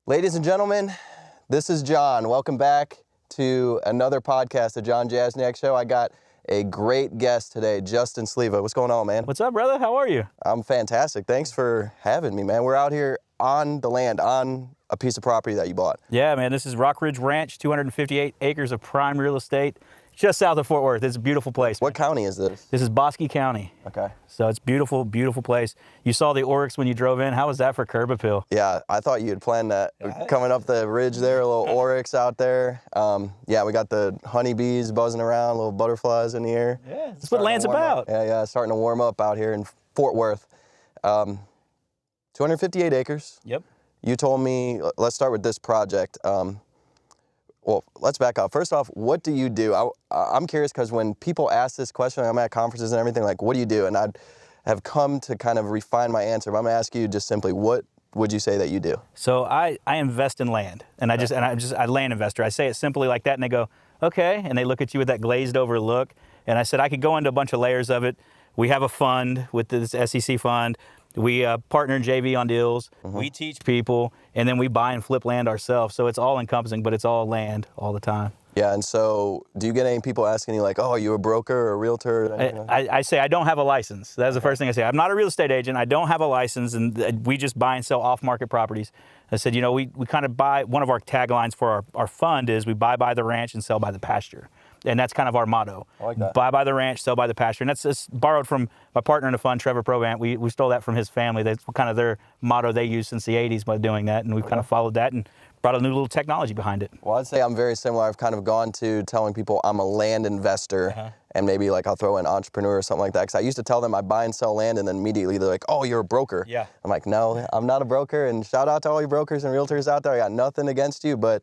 Ladies and gentlemen, this is John. Welcome back to another podcast of John Jasniak Show. I got a great guest today, Justin Sliva. What's going on, man? What's up, brother? How are you? I'm fantastic. Thanks for having me, man. We're out here on the land, on a piece of property that you bought. Yeah, man, this is Rock Ridge Ranch, 258 acres of prime real estate, just south of Fort Worth. It's a beautiful place. What county is this? This is Bosque County. Okay. So it's beautiful, beautiful place. You saw the oryx when you drove in. How was that for curb appeal? Yeah, I thought you had planned that. Coming up the ridge there, a little oryx out there. Yeah, we got the honeybees buzzing around, little butterflies in the air. Yeah, that's what land's about. Yeah, starting to warm up out here in Fort Worth. 258 acres. Yep. You told me, let's start with this project. Well, let's back up. First off, what do you do? I'm curious because when people ask this question, I'm at conferences and everything, like, what do you do? And I'd have come to kind of refine my answer. But I'm gonna ask you just simply, what would you say that you do? So I invest in land, and I'm just a land investor. I say it simply like that, and they go, okay, and they look at you with that glazed over look. And I said I could go into a bunch of layers of it. We have a fund with this SEC fund. We partner in JV on deals. Mm-hmm. We teach people, and then we buy and flip land ourselves. So it's all encompassing, but it's all land all the time. Yeah, and so do you get any people asking you like, oh, are you a broker or a realtor? Or I say I don't have a license. That's the first thing I say. I'm not a real estate agent. I don't have a license, and we just buy and sell off-market properties. I said, you know, we kind of buy, one of our taglines for our fund is we buy by the ranch and sell by the pasture. And that's kind of our motto. I like that. Buy by the ranch, sell by the pasture. And that's borrowed from my partner in the fund, Trevor Probant. We stole that from his family. That's kind of their motto they used since the 80s by doing that. And we've kind of followed that and brought a new little technology behind it. Well, I'd say I'm very similar. I've kind of gone to telling people I'm a land investor, and maybe like I'll throw in entrepreneur or something like that. Because I used to tell them I buy and sell land, and then immediately they're like, oh, you're a broker. Yeah. I'm like, no, I'm not a broker. And shout out to all you brokers and realtors out there. I got nothing against you, but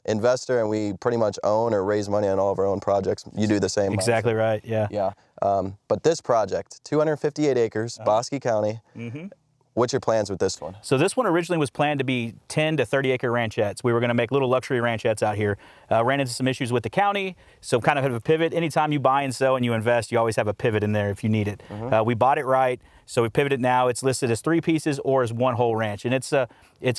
investor, and we pretty much own or raise money on all of our own projects. You do the same. Exactly right, yeah. Yeah. But this project, 258 acres, Bosque County. Mm-hmm. What's your plans with this one? So this one originally was planned to be 10 to 30 acre ranchettes. We were going to make little luxury ranchettes out here. Ran into some issues with the county, so kind of have a pivot. Anytime you buy and sell and you invest, you always have a pivot in there if you need it. Mm-hmm. We bought it right, so we pivoted now. It's listed as 3 pieces or as one whole ranch, and it's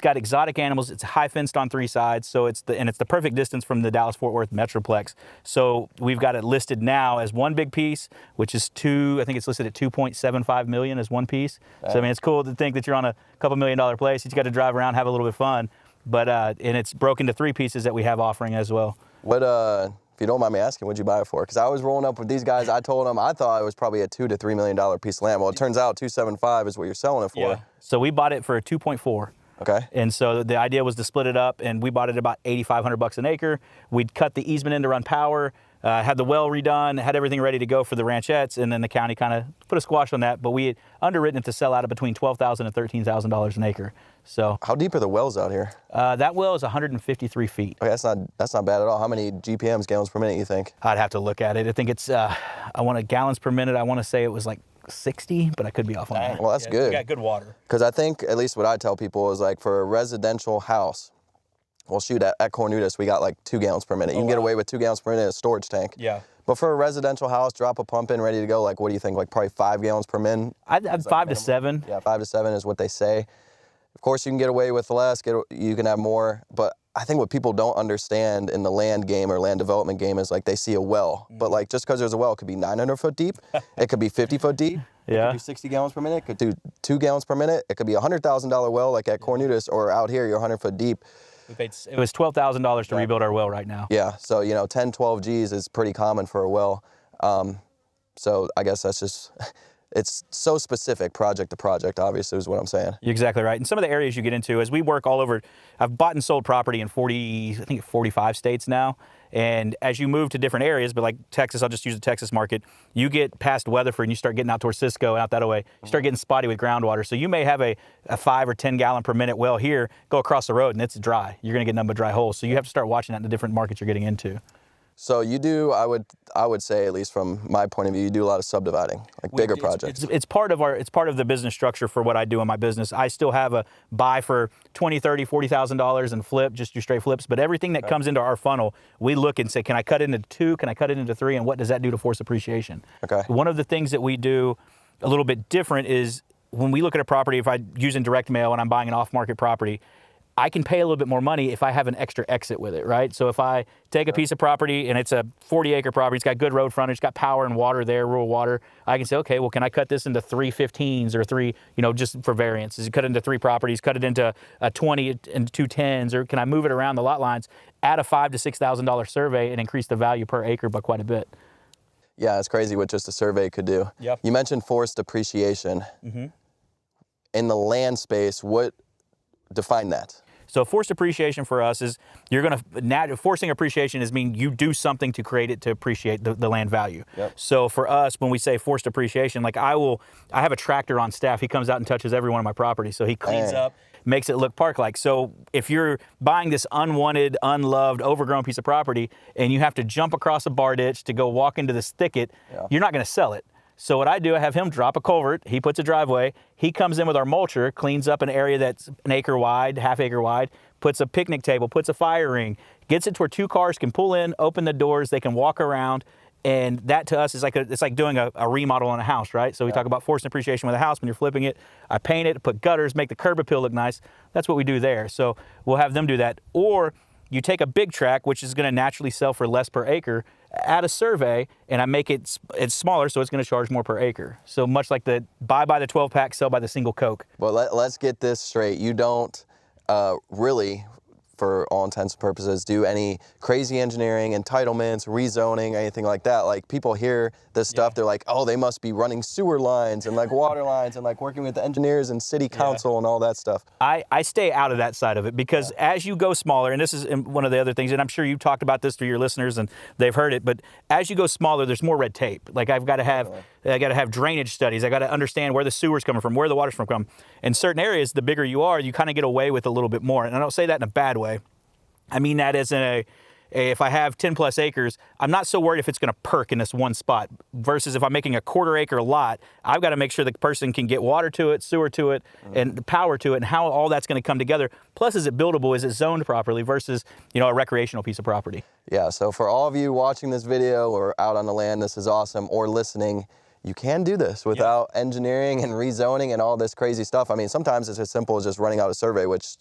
got exotic animals. It's high fenced on 3 sides, so it's the perfect distance from the Dallas-Fort Worth Metroplex. So we've got it listed now as one big piece, which is I think it's listed at $2.75 million as one piece. So I mean, it's cool to think that you're on a couple $1 million place. You just got to drive around, have a little bit of fun. But and it's broken to 3 pieces that we have offering as well. What if you don't mind me asking, what'd you buy it for? Because I was rolling up with these guys. I told them I thought it was probably a $2 to $3 million piece of land. Well, it turns out $275 is what you're selling it for. Yeah. So we bought it for a 2.4. Okay. And so the idea was to split it up, and we bought it about $8,500 an acre. We'd cut the easement in to run power, had the well redone, had everything ready to go for the ranchettes, and then the county kind of put a squash on that. But we had underwritten it to sell out of between $12,000 and $13,000 an acre. So how deep are the wells out here? That well is 153 feet. Okay, that's not bad at all. How many GPMs, gallons per minute, you think? I'd have to look at it. I think it's gallons per minute. I want to say it was like 60, but I could be off on that. Well, that's good. We got good water. Because I think, at least what I tell people is like for a residential house, well, shoot, at Cornudas, we got like 2 gallons per minute. You can get away with 2 gallons per minute in a storage tank. Yeah. But for a residential house, drop a pump in, ready to go, like what do you think? Like probably 5 gallons per minute? I'd 5 to 7. Yeah, 5 to 7 is what they say. Of course, you can get away with less, you can have more, but I think what people don't understand in the land game or land development game is like they see a well, but like just because there's a well, it could be 900 foot deep, it could be 50 foot deep, it could be 60 gallons per minute, it could do 2 gallons per minute, it could be a $100,000 well like at Cornudas, or out here you're 100 foot deep. It was $12,000 to rebuild our well right now. Yeah, so 10, 12 G's is pretty common for a well. So I guess that's just, it's so specific project to project, obviously, is what I'm saying. You're exactly right. And some of the areas you get into, as we work all over, I've bought and sold property in 45 states now. And as you move to different areas, but like Texas, I'll just use the Texas market, you get past Weatherford and you start getting out towards Cisco and out that way, you start getting spotty with groundwater. So you may have a 5 or 10 gallon per minute well here, go across the road and it's dry. You're gonna get nothing but dry holes. So you have to start watching that in the different markets you're getting into. So you do, I would say, at least from my point of view, you do a lot of subdividing, like bigger projects. It's part of the business structure for what I do in my business. I still have a buy for $20,000, $30,000, $40,000 and flip, just do straight flips. But everything that comes into our funnel, we look and say, can I cut it into 2? Can I cut it into 3? And what does that do to force appreciation? Okay. One of the things that we do a little bit different is when we look at a property, if I use in direct mail and I'm buying an off-market property, I can pay a little bit more money if I have an extra exit with it, right? So if I take a piece of property and it's a 40-acre property, it's got good road frontage, it's got power and water there, rural water, I can say, okay, well, can I cut this into 3 15s or 3, just for variances? Cut it into 3 properties, cut it into a 20 and 2 10s, or can I move it around the lot lines, add a $5,000 to $6,000 survey and increase the value per acre by quite a bit? Yeah, it's crazy what just a survey could do. Yep. You mentioned forced appreciation. In the land space, what define that? So forced appreciation for us is forcing appreciation is mean you do something to create it to appreciate the land value. Yep. So for us, when we say forced appreciation, like I have a tractor on staff. He comes out and touches every one of my properties. So he cleans up, makes it look park-like. So if you're buying this unwanted, unloved, overgrown piece of property and you have to jump across a bar ditch to go walk into this thicket, you're not going to sell it. So what I do, I have him drop a culvert, he puts a driveway, he comes in with our mulcher, cleans up an area that's an acre wide, half acre wide, puts a picnic table, puts a fire ring, gets it to where 2 cars can pull in, open the doors, they can walk around, and that to us is it's like doing a remodel on a house, right? So we talk about forced appreciation with a house when you're flipping it. I paint it, put gutters, make the curb appeal look nice. That's what we do there. So we'll have them do that. Or you take a big tract, which is going to naturally sell for less per acre, add a survey, and I make it's smaller, so it's going to charge more per acre. So much like the buy by the 12-pack, sell by the single Coke. Well, let's get this straight. You don't really, for all intents and purposes, do any crazy engineering, entitlements, rezoning, anything like that. Like, people hear this stuff, they're like, oh, they must be running sewer lines and like water lines and like working with the engineers and city council and all that stuff. I stay out of that side of it because as you go smaller, and this is one of the other things, and I'm sure you've talked about this to your listeners and they've heard it, but as you go smaller, there's more red tape. Like I got to have drainage studies. I got to understand where the sewer's coming from, where the water's from. In certain areas, the bigger you are, you kind of get away with a little bit more. And I don't say that in a bad way. I mean that as in if I have 10 plus acres, I'm not so worried if it's going to perk in this one spot versus if I'm making a 1/4 acre lot, I've got to make sure the person can get water to it, sewer to it, and the power to it, and how all that's going to come together. Plus, is it buildable? Is it zoned properly versus, a recreational piece of property? Yeah, so for all of you watching this video or out on the land, this is awesome, or listening, you can do this without engineering and rezoning and all this crazy stuff. I mean, sometimes it's as simple as just running out a survey, which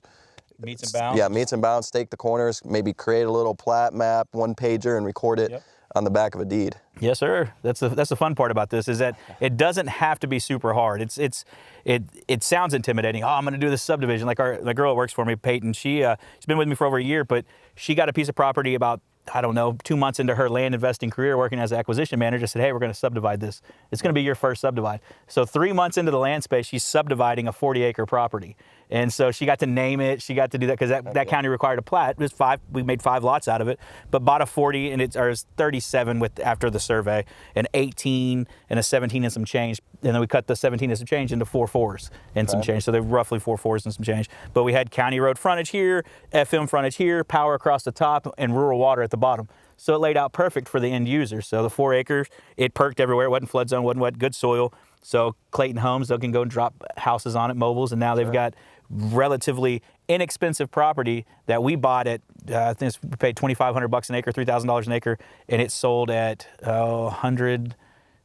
meets and bounds. Yeah, meets and bounds, stake the corners, maybe create a little plat map, 1-pager, and record it on the back of a deed. Yes, sir. That's the fun part about this is that it doesn't have to be super hard. It sounds intimidating. Oh, I'm going to do this subdivision. Like the girl that works for me, Peyton, she's been with me for over a year, but she got a piece of property about, I don't know, 2 months into her land investing career working as an acquisition manager, said, hey, we're going to subdivide this. It's going to be your first subdivide. So 3 months into the land space, she's subdividing a 40-acre property. And so she got to name it. She got to do that because that county required a plat. It was 5. We made 5 lots out of it, but bought a 40 and it's 37 after the survey, an 18 and a 17 and some change. And then we cut the 17 and some change into 4 4s and some change. So they're roughly 4 4s and some change. But we had county road frontage here, FM frontage here, power across the top, and rural water at the bottom. So it laid out perfect for the end user. So the 4 acres, it perked everywhere. It wasn't flood zone, wasn't wet, good soil. So Clayton Homes, they can go and drop houses on it, mobiles, and now they've got relatively inexpensive property that we bought at, I think we paid $2,500 an acre, $3,000 an acre, and it sold at $100. It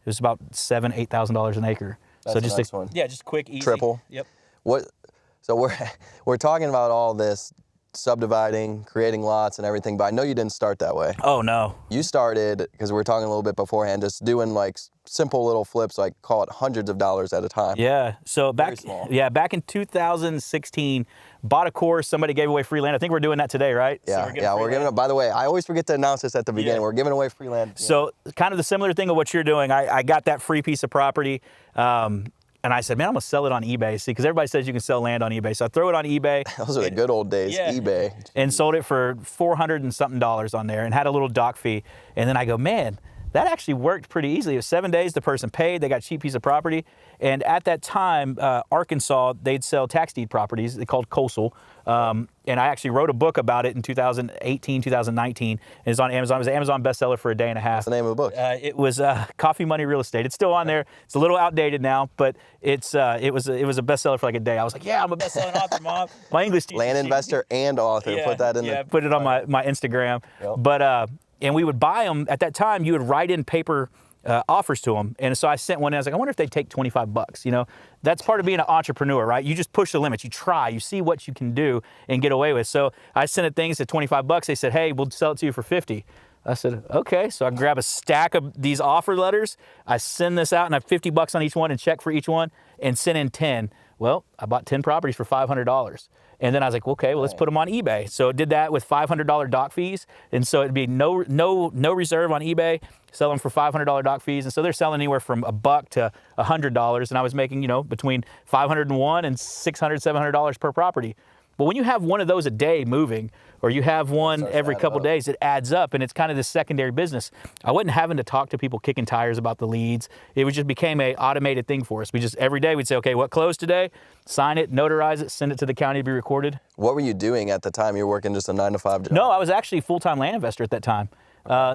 was about $7,000, $8,000 an acre. That's so just a nice one. Yeah, just quick, easy. Triple. Yep. So we're talking about all this subdividing, creating lots and everything, but I know you didn't start that way. Oh, no. You started, because we were talking a little bit beforehand, just doing like simple little flips, like call it hundreds of dollars at a time. Yeah. So back in 2016, bought a course, somebody gave away free land. I think we're doing that today, right? Yeah, so we're giving it, by the way, I always forget to announce this at the beginning. We're giving away free land. So kind of the similar thing of what you're doing. I got that free piece of property. And I said, man, I'm going to sell it on eBay. See, because everybody says you can sell land on eBay. So I throw it on eBay. Those are the good old days, eBay. And sold it for $400 and something on there and had a little dock fee. And then I go, man, that actually worked pretty easily. It was 7 days, the person paid, they got a cheap piece of property. And at that time, Arkansas, they'd sell tax deed properties. They called coastal. And I actually wrote a book about it in 2018, 2019. And it's on Amazon. It was an Amazon bestseller for a day and a half. What's the name of the book? It was Coffee, Money, Real Estate. It's still on there. It's a little outdated now, but it was a bestseller for like a day. I was like, yeah, I'm a best-selling author, Mom. My English teacher. Land investor and author. Put that in there. Put it on my Instagram. Yep. But and we would buy them. At that time, you would write in paper offers to them. And so I sent one in. I was like, I wonder if they'd take $25. You know, that's part of being an entrepreneur, right? You just push the limits. You try. You see what you can do and get away with. So I sent it things at $25. They said, hey, we'll sell it to you for 50. I said, okay. So I grab a stack of these offer letters. I send this out and I have $50 on each one and check for each one and send in 10. Well, I bought 10 properties for $500. And then I was like, okay, well, let's put them on eBay. So I did that with $500 doc fees. And so it'd be no reserve on eBay, sell them for $500 doc fees. And so they're selling anywhere from $1 to $100. And I was making, you know, between $501 and $600, $700 per property. But when you have one of those a day moving, or you have one every couple days, it adds up, and it's kind of this secondary business. I wasn't having to talk to people kicking tires about the leads. It just became a automated thing for us. We just, every day we'd say, okay, what closed today? Sign it, notarize it, send it to the county to be recorded. What were you doing at the time? You were working just a 9-to-5 job? No, I was actually a full-time land investor at that time.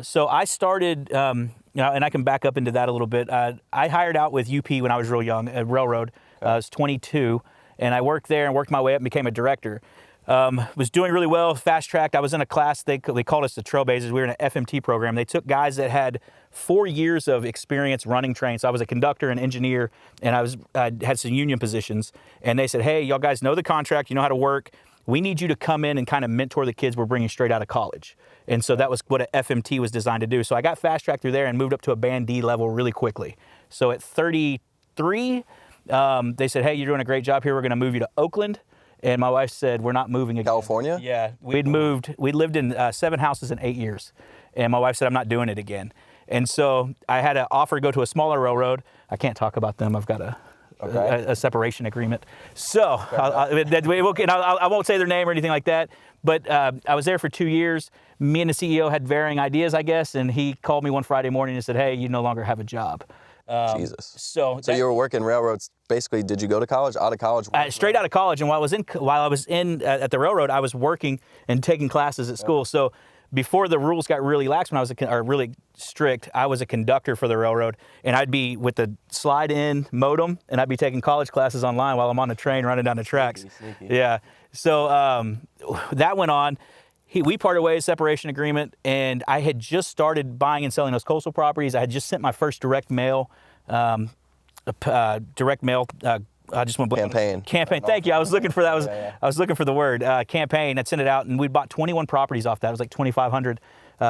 So I started, you know, and I can back up into that a little bit. I hired out with UP when I was real young at Railroad. I was 22, and I worked there and worked my way up and became a director. Was doing really well, fast-tracked. I was in a class, they called us the Trailblazers. We were in an FMT program. They took guys that had 4 years of experience running trains. So I was a conductor and engineer, and I had some union positions. And they said, hey, y'all guys know the contract, you know how to work. We need you to come in and kind of mentor the kids we're bringing straight out of college. And so that was what a FMT was designed to do. So I got fast-tracked through there and moved up to a Band D level really quickly. So at 33, they said, hey, you're doing a great job here. We're going to move you to Oakland. And my wife said, we're not moving again. California? Yeah. We lived in 7 houses in 8 years. And my wife said, I'm not doing it again. And so I had an offer to go to a smaller railroad. I can't talk about them. I've got a separation agreement. So I won't say their name or anything like that. But I was there for 2 years. Me and the CEO had varying ideas, I guess. And he called me one Friday morning and said, hey, you no longer have a job. Jesus. So you were working railroads. Basically, did you go to college? Out of college? Straight out of college. And while I was in at the railroad, I was working and taking classes at school. So before the rules got really lax, when I was really strict, I was a conductor for the railroad, and I'd be with the slide-in modem, and I'd be taking college classes online while I'm on the train running down the tracks. Sneaky. Yeah. So that went on. We parted ways, separation agreement, and I had just started buying and selling those coastal properties. I had just sent my first direct mail. I just went campaign. Thank you. I was looking for that. I was looking for the word campaign. I'd sent it out, and we bought 21 properties off that. It was like 2,500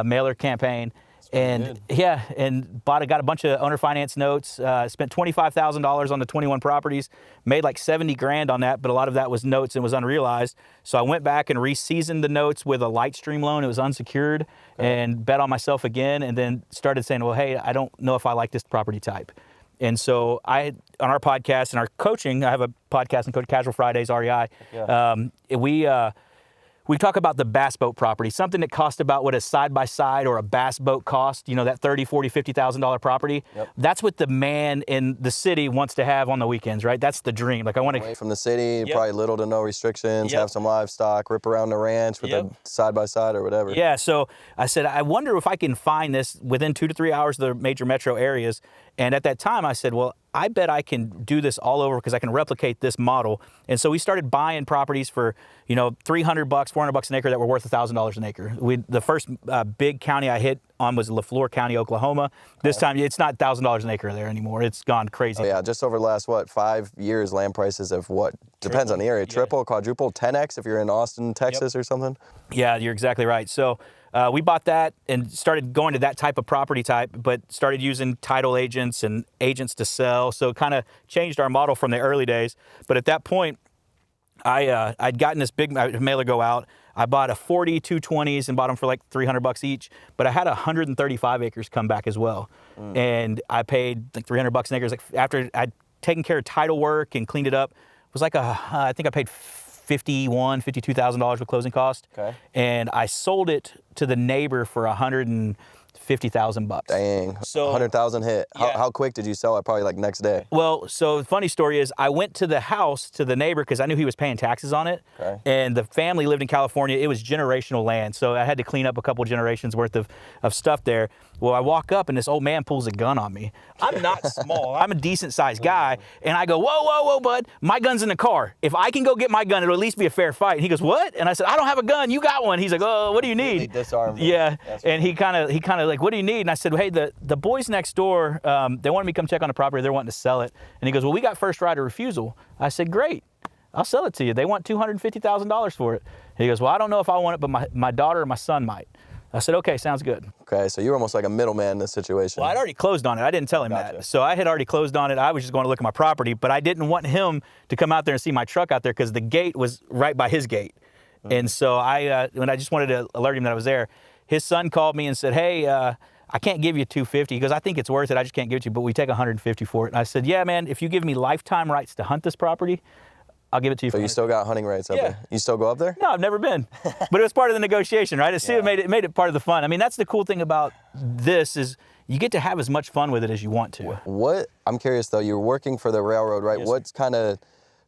mailer campaign. And got a bunch of owner finance notes, spent $25,000 on the 21 properties, made like 70 grand on that, but a lot of that was notes and was unrealized. So I went back and re-seasoned the notes with a Lightstream loan. It was unsecured, and bet on myself again, and then started saying, well, hey, I don't know if I like this property type. And so on our podcast and our coaching, I have a podcast and coach Casual Fridays, REI. Yeah. We talk about the bass boat property, something that cost about what a side-by-side or a bass boat cost, you know, that $30,000, $40,000, $50,000 property. Yep. That's what the man in the city wants to have on the weekends, right? That's the dream. Like I want to away from the city, probably little to no restrictions, have some livestock, rip around the ranch with a side-by-side or whatever. Yeah, so I said, I wonder if I can find this within 2 to 3 hours of the major metro areas. And at that time I said, well, I bet I can do this all over because I can replicate this model. And so we started buying properties for, you know, $300, $400 an acre that were worth $1,000 an acre. The first big county I hit on was LaFleur County, Oklahoma. This time it's not $1,000 an acre there anymore. It's gone crazy. Oh, yeah, just over the last, 5 years, land prices have depends on the area, triple, quadruple, 10x if you're in Austin, Texas or something. Yeah, you're exactly right. So we bought that and started going to that type of property type, but started using title agents and agents to sell. So kind of changed our model from the early days. But at that point, I'd gotten this big mailer go out. I bought a 40 220s and bought them for like $300 each. But I had 135 acres come back as well. And I paid like $300 an acre. Like after I'd taken care of title work and cleaned it up, it was like I think I paid $51,000, $52,000 with closing cost. Okay. And I sold it to the neighbor for $150,000. Dang. So 100,000 hit. Yeah. How quick did you sell it? Probably like next day. Well, so the funny story is I went to the house to the neighbor because I knew he was paying taxes on it. Okay. And the family lived in California. It was generational land. So I had to clean up a couple generations worth of stuff there. Well, I walk up and this old man pulls a gun on me. I'm not small. I'm a decent sized guy. And I go, whoa, bud. My gun's in the car. If I can go get my gun, it'll at least be a fair fight. And he goes, what? And I said, I don't have a gun. You got one. He's like, oh, what do you need? Disarmed. Yeah. And he kind of like, what do you need? And I said, hey, the boys next door, they wanted me to come check on the property. They're wanting to sell it. And he goes, well, we got first right of refusal. I said, great. I'll sell it to you. They want $250,000 for it. He goes, well, I don't know if I want it, but my daughter or my son might. I said, okay, sounds good. Okay, so you're almost like a middleman in this situation. Well, I'd already closed on it. I didn't tell him that. So I had already closed on it. I was just going to look at my property, but I didn't want him to come out there and see my truck out there because the gate was right by his gate. And so when I just wanted to alert him that I was there, his son called me and said, hey, I can't give you $250. He goes, I think it's worth it. I just can't give it to you, but we take $150 for it. And I said, yeah, man, if you give me lifetime rights to hunt this property, I'll give it to you. So you still got hunting rights up there? You still go up there? No, I've never been. But it was part of the negotiation, right? It made it part of the fun. I mean, that's the cool thing about this is you get to have as much fun with it as you want to. I'm curious though, you were working for the railroad, right? Yes, What's kind of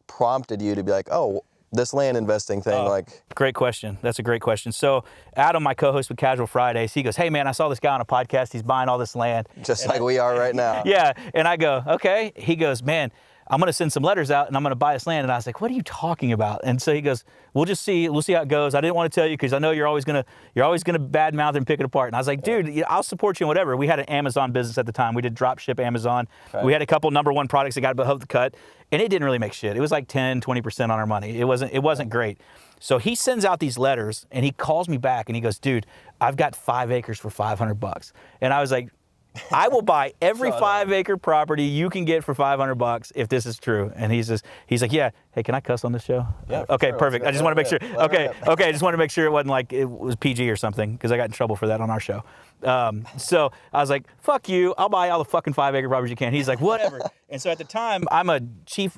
prompted you to be like, oh, this land investing thing, Great question. That's a great question. So Adam, my co-host with Casual Fridays, he goes, hey man, I saw this guy on a podcast. He's buying all this land. Just like we are right now. Yeah. And I go, okay. He goes, man, I'm going to send some letters out and I'm going to buy this land. And I was like, what are you talking about? And so he goes, we'll just see. We'll see how it goes. I didn't want to tell you because I know you're always going to badmouth and pick it apart. And I was like, dude, I'll support you in whatever. We had an Amazon business at the time. We did drop ship Amazon. Okay. We had a couple #1 products that got above the cut and it didn't really make shit. It was like 10, 20% on our money. It wasn't great. So he sends out these letters and he calls me back and he goes, dude, I've got 5 acres for $500. And I was like, I will buy every 5-acre property you can get for $500 if this is true. And he's like, yeah. Hey, can I cuss on this show? Yeah. Okay, sure. Perfect. I just want to make sure. Okay. I just want to make sure it wasn't like it was PG or something because I got in trouble for that on our show. So I was like, fuck you. I'll buy all the fucking 5-acre properties you can. He's like, whatever. And so at the time, I'm a chief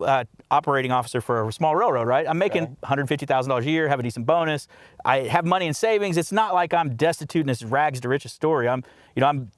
operating officer for a small railroad, right? I'm making $150,000 a year, have a decent bonus. I have money in savings. It's not like I'm destitute in this rags to riches story. I'm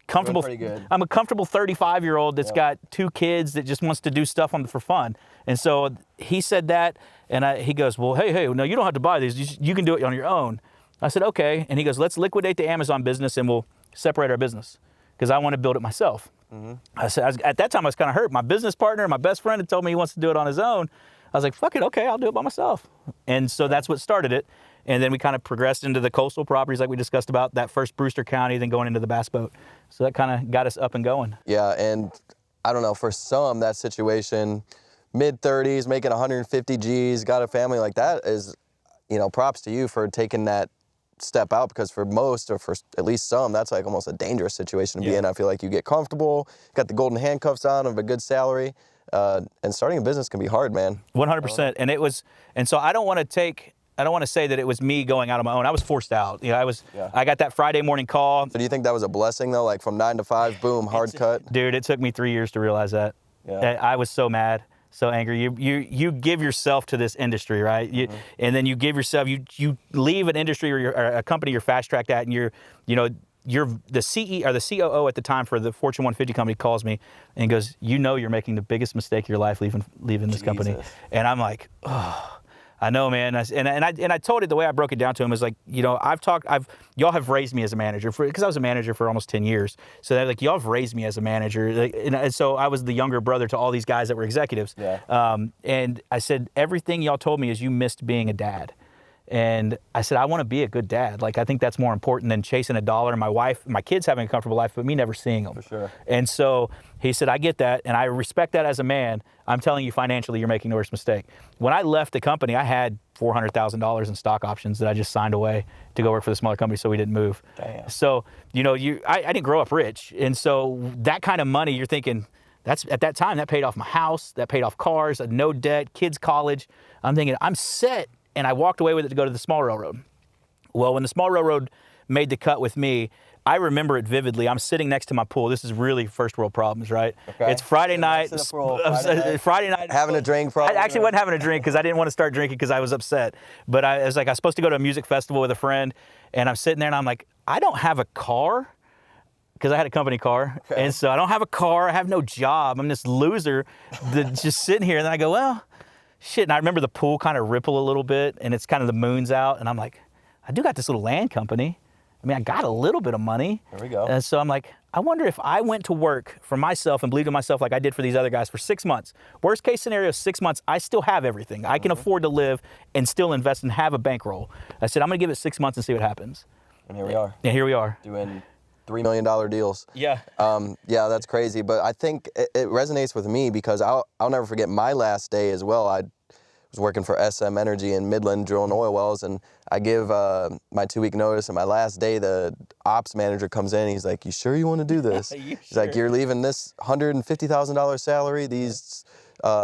comfortable. Pretty good. I'm a comfortable 35-year-old that's got 2 kids that just wants to do stuff for fun. And so he said that, and he goes, well, hey, no, you don't have to buy these. You can do it on your own. I said, okay. And he goes, let's liquidate the Amazon business and we'll separate our business because I want to build it myself. Mm-hmm. I said, at that time, I was kind of hurt. My business partner, my best friend, had told me he wants to do it on his own. I was like, fuck it, okay, I'll do it by myself. And so that's what started it. And then we kind of progressed into the coastal properties like we discussed about, that first Brewster County, then going into the Bass Boat. So that kind of got us up and going. Yeah, and I don't know, for some, that situation, mid-30s, making 150 G's, got a family like that is, props to you for taking that step out, because for most, or for at least some, that's like almost a dangerous situation to be in. I feel like you get comfortable, got the golden handcuffs on of a good salary, and starting a business can be hard, man. 100%. And so I don't want to say that it was me going out on my own. I was forced out. I got that Friday morning call. So do you think that was a blessing though? Like from 9 to 5, boom, hard cut? Dude, it took me 3 years to realize that. Yeah. I was so mad, so angry. You give yourself to this industry, right? And then you give yourself, you leave an industry or a company you're fast tracked at, and you're the CEO or the COO at the time for the Fortune 150 company calls me and goes, you're making the biggest mistake of your life leaving this company. And I'm like, oh. I know, man. And I told it the way I broke it down to him is like, y'all have raised me as a manager because I was a manager for almost 10 years. So they're like, y'all have raised me as a manager. And so I was the younger brother to all these guys that were executives. Yeah. And I said, everything y'all told me is you missed being a dad. And I said, I want to be a good dad. Like, I think that's more important than chasing a dollar and my kids having a comfortable life, but me never seeing them. For sure. And so he said, I get that, and I respect that as a man. I'm telling you, financially, you're making the worst mistake. When I left the company, I had $400,000 in stock options that I just signed away to go work for the smaller company so we didn't move. Damn. So, I didn't grow up rich. And so that kind of money, you're thinking, at that time, that paid off my house, that paid off cars, no debt, kids' college. I'm thinking, I'm set. And I walked away with it to go to the small railroad. Well, when the small railroad made the cut with me, I remember it vividly. I'm sitting next to my pool. This is really first world problems, right? Okay. It's Friday night. Friday night. Having a drink, probably. I actually wasn't having a drink because I didn't want to start drinking because I was upset. But I was supposed to go to a music festival with a friend, and I'm sitting there and I'm like, I don't have a car. Because I had a company car. Okay. And so I don't have a car. I have no job. I'm this loser that's just sitting here. And then I go, well, shit. And I remember the pool kind of ripple a little bit, and it's kind of the moon's out. And I'm like, I do got this little land company. I mean, I got a little bit of money. There we go. And so I'm like, I wonder if I went to work for myself and believed in myself like I did for these other guys for 6 months. Worst case scenario, 6 months, I still have everything. I can afford to live and still invest and have a bankroll. I said, I'm going to give it 6 months and see what happens. And here we are. And here we are. Doing $3 million deals. Yeah. Yeah, that's crazy. But I think it resonates with me because I'll never forget my last day as well. I was working for SM Energy in Midland drilling oil wells, and I give my 2-week notice, and my last day the ops manager comes in, he's like, you sure you want to do this? He's like, you're leaving this $150,000 salary, these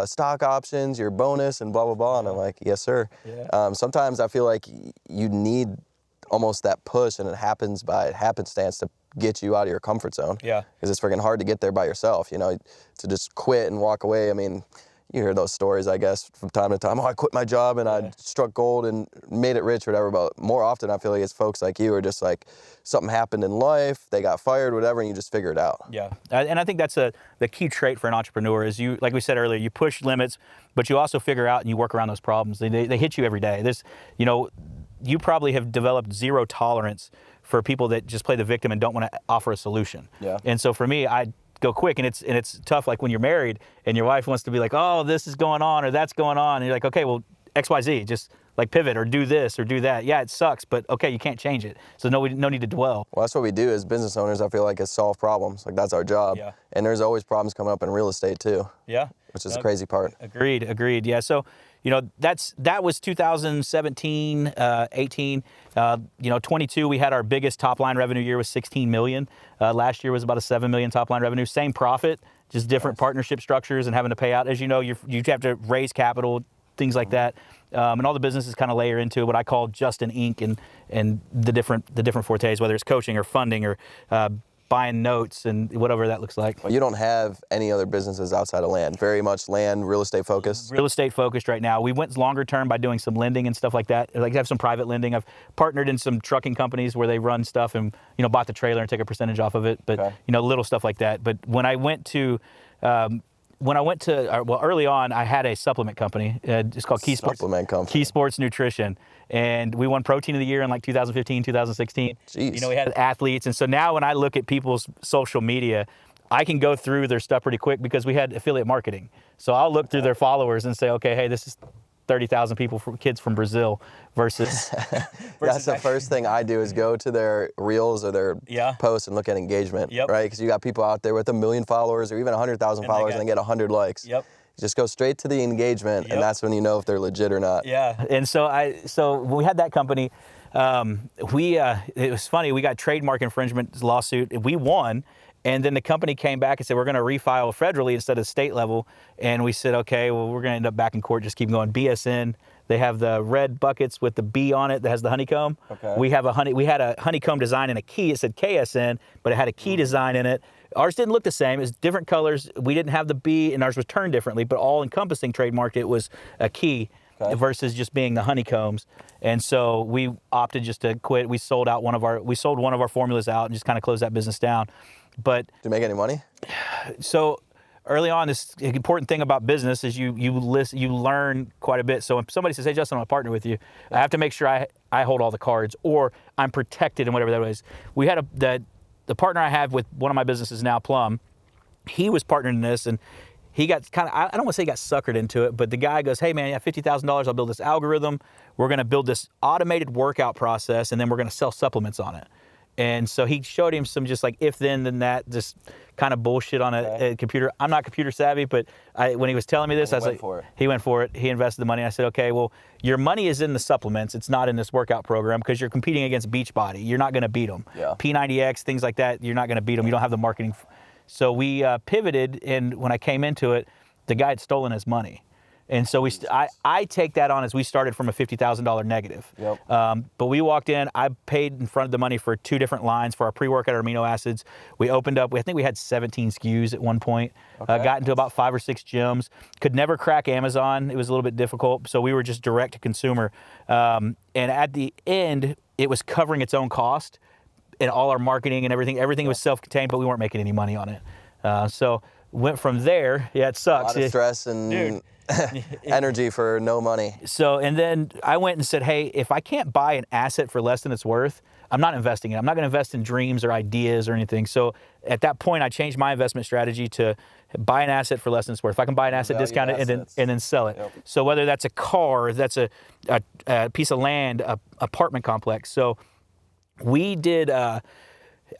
stock options, your bonus, and blah, blah, blah. And I'm like, yes, sir. Yeah. Sometimes I feel like you need almost that push, and it happens by happenstance to get you out of your comfort zone. Yeah. Because it's freaking hard to get there by yourself, you know, to just quit and walk away. I mean, you hear those stories, I guess, from time to time. Oh, I quit my job and I struck gold and made it rich or whatever. But more often, I feel like it's folks like you are just like, something happened in life, they got fired, whatever, and you just figure it out. Yeah, and I think that's the key trait for an entrepreneur is you, like we said earlier, you push limits, but you also figure out and you work around those problems. They hit you every day. There's, you know, you probably have developed zero tolerance for people that just play the victim and don't want to offer a solution. Yeah. And so for me, I go quick, and it's tough. Like when you're married and your wife wants to be like, oh, this is going on or that's going on, and you're like, okay, well, XYZ, just like pivot or do this or do that. Yeah, it sucks, but okay, you can't change it. So no need to dwell. Well, that's what we do as business owners. I feel like is solve problems. Like that's our job. Yeah. And there's always problems coming up in real estate too. Yeah. Which is the crazy part. Agreed. Yeah. So, you know, that was 2017, 18. You know, 22, we had our biggest top line revenue year was 16 million. Last year was about a 7 million top line revenue. Same profit, just different partnership structures and having to pay out. As you know, you have to raise capital, things like that. And all the businesses kind of layer into what I call Justin Inc. and the different fortes, whether it's coaching or funding or buying notes and whatever that looks like. You don't have any other businesses outside of land, very much land, real estate focused? Real estate focused right now. We went longer term by doing some lending and stuff like that. I like to have some private lending. I've partnered in some trucking companies where they run stuff and, you know, bought the trailer and take a percentage off of it. But, you know, little stuff like that. But when I went to, early on, I had a supplement company. It's called Key Sports. Supplement company. Key Sports Nutrition. And we won Protein of the Year in like 2015, 2016. Jeez. You know, we had athletes. And so now when I look at people's social media, I can go through their stuff pretty quick because we had affiliate marketing. So I'll look through their followers and say, okay, hey, this is 30,000 people, kids from Brazil versus That's the first thing I do is go to their reels or their posts and look at engagement, right? Because you got people out there with 1 million followers or even 100,000 followers and they get 100 likes. Yep. Just go straight to the engagement, and that's when you know if they're legit or not. Yeah, and so when we had that company, it was funny. We got trademark infringement lawsuit. We won, and then the company came back and said we're going to refile federally instead of state level. And we said, okay, well we're going to end up back in court. Just keep going. BSN. They have the red buckets with the B on it that has the honeycomb. Okay. We had a honeycomb design and a key. It said KSN, but it had a key design in it. Ours didn't look the same. It was different colors. We didn't have the B, and ours was turned differently, but all encompassing trademarked it was a key versus just being the honeycombs. And so we opted just to quit. We sold one of our formulas out and just kind of closed that business down. But did you make any money? So early on, this important thing about business is you learn quite a bit. So when somebody says, hey, Justin, I'm a partner with you, I have to make sure I hold all the cards or I'm protected in whatever that is. We had the partner I have with one of my businesses now, Plum, he was partnered in this, and he got kind of, I don't want to say he got suckered into it, but the guy goes, hey man, $50,000, I'll build this algorithm. We're going to build this automated workout process, and then we're going to sell supplements on it. And so he showed him some just like if then that, just kind of bullshit on a computer. I'm not computer savvy, but when he was telling me this, I was like, he went for it. He invested the money. I said, okay, well, your money is in the supplements. It's not in this workout program because you're competing against Beachbody. You're not going to beat them. Yeah. P90X, things like that, you're not going to beat them. You don't have the marketing. So we pivoted, and when I came into it, the guy had stolen his money. And so I take that on as we started from a $50,000 negative. Yep. But we walked in, I paid in front of the money for 2 different lines for our pre-workout amino acids. We opened up, I think we had 17 SKUs at one point, got into about 5 or 6 gyms, could never crack Amazon. It was a little bit difficult. So we were just direct to consumer. And at the end, it was covering its own cost and all our marketing and everything was self-contained, but we weren't making any money on it. So went from there. Yeah, it sucks. A lot of stress and energy for no money. So, and then I went and said, hey, if I can't buy an asset for less than it's worth, I'm not investing in it. I'm not going to invest in dreams or ideas or anything. So at that point, I changed my investment strategy to buy an asset for less than it's worth. If I can buy an asset, discount it, and then sell it. Yep. So whether that's a car, that's a piece of land, a apartment complex. So we did,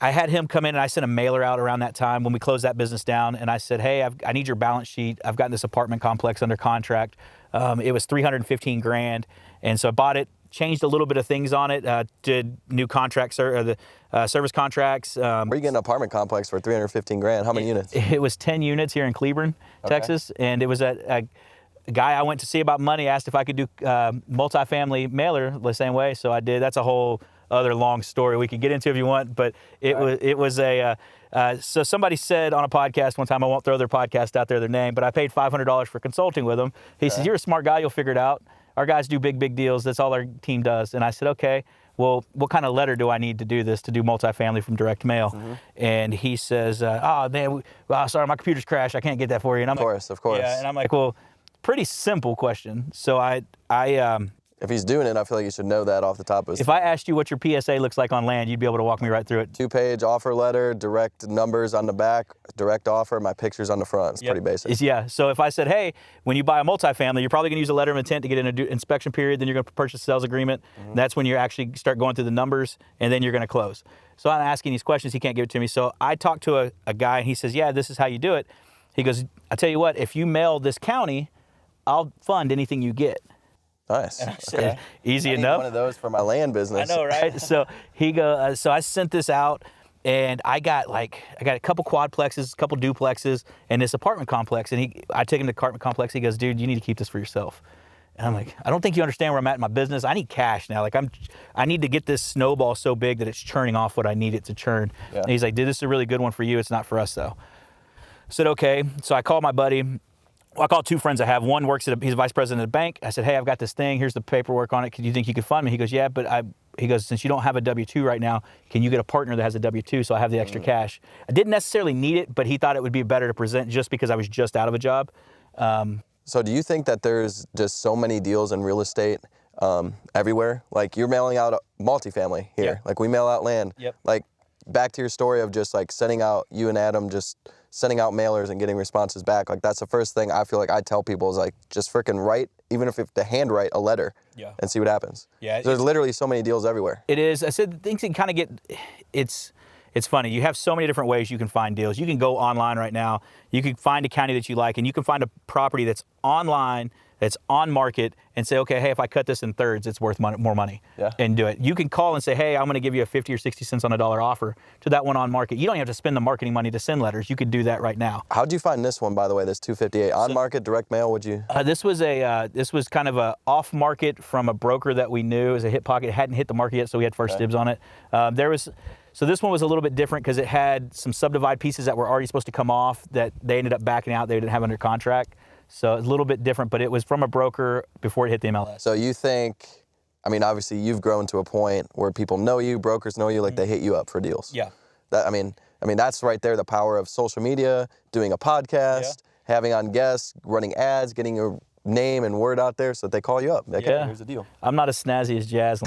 I had him come in, and I sent a mailer out around that time when we closed that business down, and I said, hey, I need your balance sheet. I've gotten this apartment complex under contract. It was $315,000, and so I bought it, changed a little bit of things on it, did new contracts, service contracts. Where are you getting an apartment complex for $315,000? How many units? It was 10 units here in Cleburne, Texas, and it was a guy I went to see about money asked if I could do multifamily mailer the same way, so I did. That's a whole other long story we could get into if you want, but it was a so somebody said on a podcast one time, I won't throw their podcast out there, their name, but I paid $500 for consulting with them. He says, you're a smart guy, you'll figure it out. Our guys do big deals. That's all our team does. And I said, okay, well, what kind of letter do I need to do this, to do multifamily from direct mail? And he says, oh man, sorry, my computer's crashed, I can't get that for you. And I'm Of course. Yeah, and I'm like, well, pretty simple question. So I if he's doing it, I feel like you should know that off the top of his if I asked you what your PSA looks like on land, you'd be able to walk me right through it. 2-page offer letter, direct numbers on the back, direct offer, my pictures on the front. It's pretty basic. Yeah, so if I said, hey, when you buy a multifamily, you're probably going to use a letter of intent to get in an inspection period, then you're going to purchase a sales agreement. That's when you actually start going through the numbers, and then you're going to close. So I'm asking these questions, he can't give it to me. So I talked to a guy, and he says, yeah, this is how you do it. He goes, I tell you what, if you mail this county, I'll fund anything you get. Nice. Said, easy I need enough. one of those for my land business. I know, right? So he goes. So I sent this out, and I got a couple quadplexes, a couple duplexes, and this apartment complex. And I take him to the apartment complex. He goes, dude, you need to keep this for yourself. And I'm like, I don't think you understand where I'm at in my business. I need cash now. Like I need to get this snowball so big that it's churning off what I need it to churn. Yeah. And he's like, dude, this is a really good one for you. It's not for us though. I said, okay. So I called my buddy. Well, I called two friends I have. One works he's a vice president of the bank. I said, hey, I've got this thing. Here's the paperwork on it. Do you think you could fund me? He goes, yeah, but he goes, since you don't have a W-2 right now, can you get a partner that has a W-2 so I have the extra cash? I didn't necessarily need it, but he thought it would be better to present just because I was just out of a job. So do you think that there's just so many deals in real estate everywhere? Like you're mailing out a multifamily here. Yep. Like we mail out land. Yep. Like back to your story of just like sending out, you and Adam just sending out mailers and getting responses back. Like that's the first thing I feel like I tell people is like, just freaking write, even if you have to handwrite a letter and see what happens. Yeah. There's literally so many deals everywhere. It is. I said things can kind of get, it's funny. You have so many different ways you can find deals. You can go online right now. You can find a county that you like, and you can find a property that's online, that's on market, and say, okay, hey, if I cut this in thirds, it's worth more money, and do it. You can call and say, hey, I'm going to give you a 50 or 60 cents on a dollar offer to that one on market. You don't have to spend the marketing money to send letters. You could do that right now. How'd you find this one, by the way, this 258? On market, direct mail, would you? This was kind of a off market from a broker that we knew. It was a hit pocket. It hadn't hit the market yet, so we had first dibs on it. So this one was a little bit different because it had some subdivide pieces that were already supposed to come off that they ended up backing out. They didn't have under contract. So it's a little bit different, but it was from a broker before it hit the MLS. So you think, I mean, obviously you've grown to a point where people know you, brokers know you, like they hit you up for deals. Yeah. I mean, that's right there, the power of social media, doing a podcast, having on guests, running ads, getting your name and word out there so that they call you up. Like, hey, here's the deal. I'm not as snazzy as Jazz.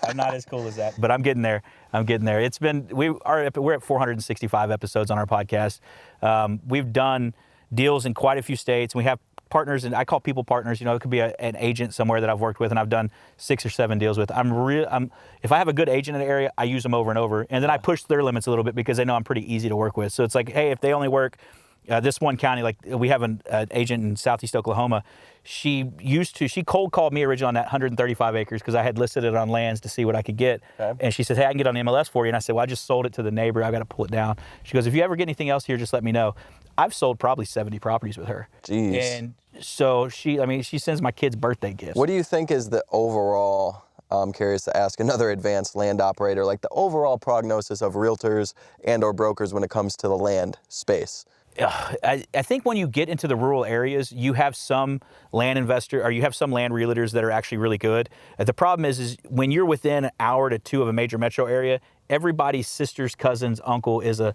I'm not as cool as that, but I'm getting there. It's been, we're at 465 episodes on our podcast. We've done deals in quite a few states. We have partners, and I call people partners. You know, it could be an agent somewhere that I've worked with, and I've done 6 or 7 deals with. If I have a good agent in the area, I use them over and over, and then I push their limits a little bit because they know I'm pretty easy to work with. So it's like, hey, if they only work this one county, like we have an agent in Southeast Oklahoma. She cold called me originally on that 135 acres because I had listed it on lands to see what I could get. Okay. And she said, hey, I can get on the MLS for you. And I said, well, I just sold it to the neighbor. I got to pull it down. She goes, if you ever get anything else here, just let me know. I've sold probably 70 properties with her. Jeez. And so she sends my kids birthday gifts. What do you think is the overall, I'm curious to ask another advanced land operator, like the overall prognosis of realtors and or brokers when it comes to the land space? I think when you get into the rural areas, you have some land investor, or you have some land realtors that are actually really good. The problem is when you're within an hour to 2 of a major metro area, everybody's sister's cousin's uncle is a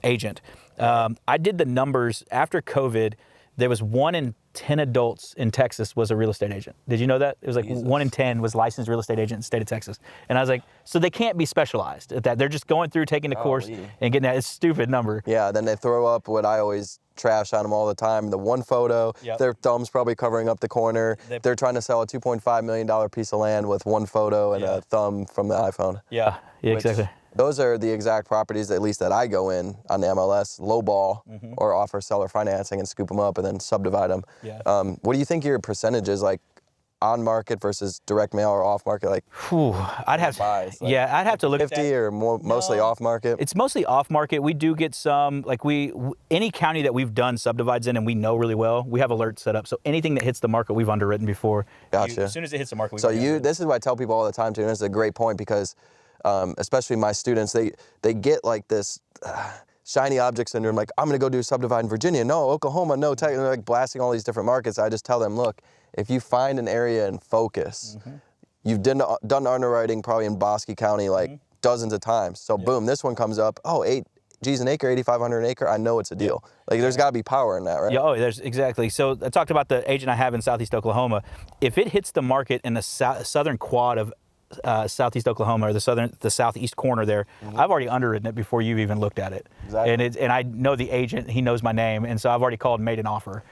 agent. I did the numbers after COVID. There was 1 in 10 adults in Texas was a real estate agent. Did you know that? It was like Jesus. 1 in 10 was licensed real estate agent in the state of Texas. And I was like, so they can't be specialized at that. They're just going through, taking the course and getting that. It's a stupid number. Yeah, then they throw up what I always trash on them all the time, the one photo, their thumb's probably covering up the corner. They're trying to sell a $2.5 million piece of land with one photo and a thumb from the iPhone. Yeah, exactly. Those are the exact properties, at least that I go in on the MLS, lowball or offer seller financing and scoop them up and then subdivide them. Yeah. What do you think your percentage is like on market versus direct mail or off market? Like, Whew, I'd have buys, like yeah, I'd have to look at 50 that. or more, mostly off market? It's mostly off market. We do get some, like any county that we've done subdivides in and we know really well, we have alerts set up. So anything that hits the market, we've underwritten before. Gotcha. As soon as it hits the market, we've So underwritten. this is what I tell people all the time too, and this is a great point because especially my students, they get like this shiny object syndrome, like I'm gonna go do subdivide in Virginia, no, Oklahoma, no, they're like blasting all these different markets. I just tell them, look, if you find an area and focus, you've done underwriting probably in Bosque County like dozens of times. So boom, this one comes up, oh, 8 G's an acre, 8,500 an acre, I know it's a deal. Like there's gotta be power in that, right? Yeah, oh, there's exactly. So I talked about the agent I have in Southeast Oklahoma. If it hits the market in the southern quad of Southeast Oklahoma, or the southeast corner there, I've already underwritten it before you've even looked at it. Exactly. And I know the agent, he knows my name, and so I've already called and made an offer.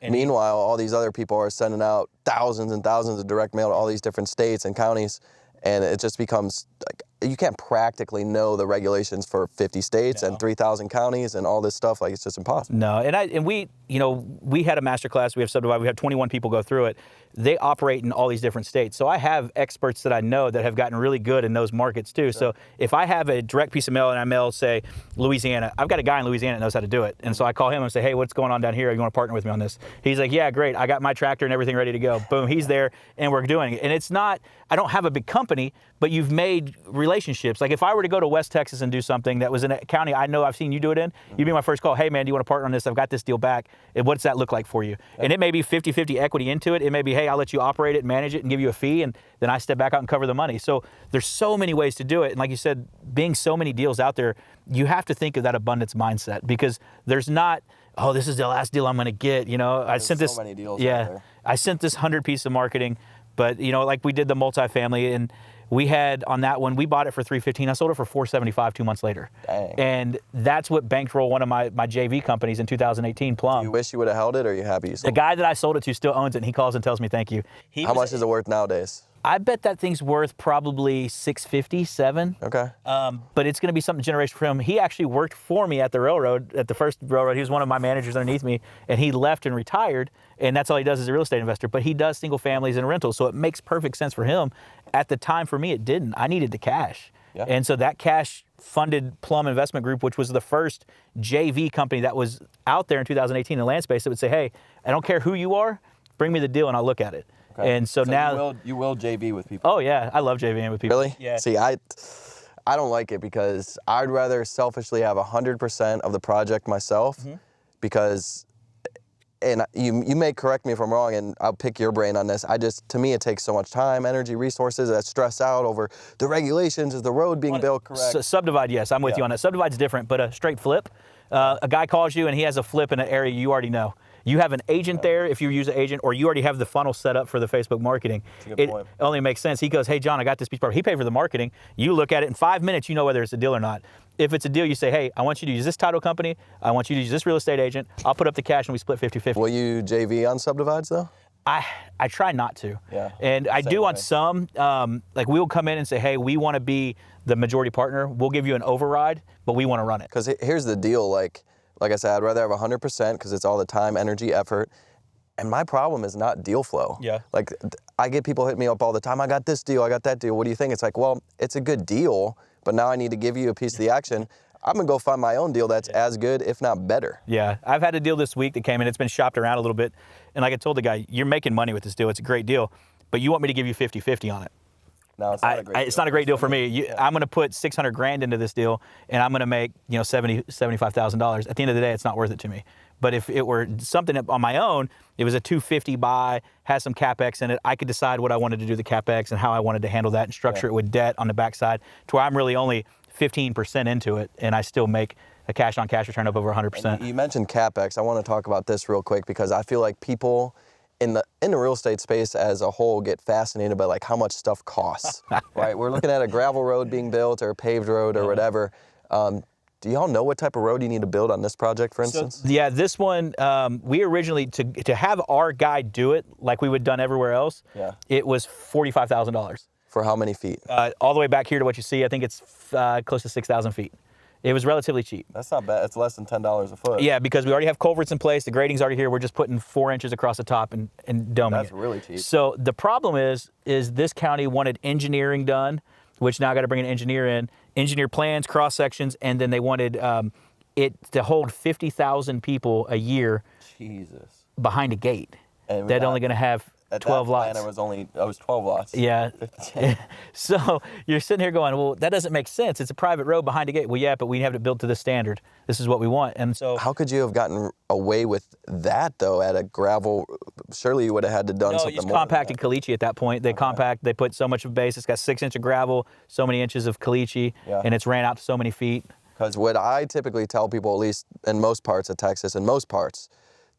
And meanwhile, all these other people are sending out thousands and thousands of direct mail to all these different states and counties, and it just becomes like you can't practically know the regulations for 50 states and 3,000 counties and all this stuff. Like it's just impossible. No, and we, we had a master class. We have subdivide. We have 21 people go through it. They operate in all these different states. So I have experts that I know that have gotten really good in those markets too. Sure. So if I have a direct piece of mail and I mail, say, Louisiana, I've got a guy in Louisiana that knows how to do it. And so I call him and say, hey, what's going on down here? You want to partner with me on this? He's like, yeah, great. I got my tractor and everything ready to go. Boom, he's there and we're doing it. And it's not, I don't have a big company, but you've made relationships. Like if I were to go to West Texas and do something that was in a county I know I've seen you do it in, you'd be my first call. Hey man, do you want to partner on this? I've got this deal back. And what's that look like for you? Yeah. And it may be 50-50 equity into it. It may be, hey, I'll let you operate it, manage it, and give you a fee, and then I step back out and cover the money. So there's so many ways to do it. And like you said, being so many deals out there, you have to think of that abundance mindset, because there's not, oh, this is the last deal I'm going to get. I sent this. So many deals. Yeah, I sent this 100 piece of marketing, but like we did the multifamily, and we had on that one, we bought it for $315. I sold it for $475 2 months later. Dang. And that's what bankrolled one of my JV companies in 2018, Plum. You wish you would have held it, or are you happy you sold it? The guy that I sold it to still owns it, and he calls and tells me thank you. How much is it worth nowadays? I bet that thing's worth probably $650, $7. Okay. But it's going to be something generational for him. He actually worked for me at the railroad, at the first railroad. He was one of my managers underneath me, and he left and retired, and that's all he does as a real estate investor. But he does single families and rentals, so it makes perfect sense for him. At the time, for me, it didn't. I needed the cash. Yeah. And so that cash funded Plum Investment Group, which was the first JV company that was out there in 2018 in the land space that would say, hey, I don't care who you are, bring me the deal and I'll look at it. Okay. And so now you will JV with people. Oh yeah, I love JVing with people. Really? Yeah. See, I don't like it because I'd rather selfishly have 100% of the project myself, because, and you may correct me if I'm wrong, and I'll pick your brain on this. To me, it takes so much time, energy, resources. I stress out over the regulations. Is the road being built correct? Subdivide, yes, I'm with you on that. Subdivide's different, but a straight flip. A guy calls you and he has a flip in an area you already know. You have an agent there if you use an agent, or you already have the funnel set up for the Facebook marketing. It only makes sense. He goes, hey, John, I got this piece of property. He paid for the marketing. You look at it in 5 minutes, you know whether it's a deal or not. If it's a deal, you say, hey, I want you to use this title company. I want you to use this real estate agent. I'll put up the cash and we split 50-50. Will you JV on subdivides though? I try not to. Yeah. And I do on some, like we'll come in and say, hey, we want to be the majority partner. We'll give you an override, but we want to run it. Because here's the deal, like I said, I'd rather have 100% because it's all the time, energy, effort. And my problem is not deal flow. Yeah. Like I get people hit me up all the time. I got this deal, I got that deal. What do you think? It's like, well, it's a good deal, but now I need to give you a piece of the action. I'm gonna go find my own deal that's as good, if not better. Yeah, I've had a deal this week that came in. It's been shopped around a little bit. And like I told the guy, you're making money with this deal. It's a great deal, but you want me to give you 50-50 on it. No, it's not a great deal. It's not a great deal for me. I'm going to put $600,000 into this deal, and I'm going to make $75,000. At the end of the day, it's not worth it to me. But if it were something on my own, it was a $250 buy, has some capex in it. I could decide what I wanted to do the capex and how I wanted to handle that and structure it with debt on the backside, to where I'm really only 15% into it, and I still make a cash-on-cash return of over 100%. You mentioned capex. I want to talk about this real quick because I feel like people in the real estate space as a whole get fascinated by like how much stuff costs. Right? We're looking at a gravel road being built or a paved road or whatever. Do y'all know what type of road you need to build on this project, for instance? So, yeah, this one, we originally, to have our guy do it like we would done everywhere else, it was $45,000. For how many feet? All the way back here to what you see, I think it's close to 6,000 feet. It was relatively cheap. That's not bad. It's less than $10 a foot. Yeah, because we already have culverts in place. The grading's already here. We're just putting 4 inches across the top and doming That's it. really cheap. So the problem is this county wanted engineering done, which now I got to bring an engineer in, engineer plans, cross sections, and then they wanted it to hold 50,000 people a year. Jesus. Behind a gate. And That's only going to have 12 lots. It was 12 lots. Yeah. So you're sitting here going, well, that doesn't make sense. It's a private road behind a gate. Well, yeah, but we have it built to this standard. This is what we want. And so how could you have gotten away with that though at a gravel? Surely you would have had to done something more. No, more. you compacted caliche at that point. They they put so much of base. It's got 6 inch of gravel, so many inches of caliche, and it's ran out to so many feet. Because what I typically tell people, at least in most parts of Texas,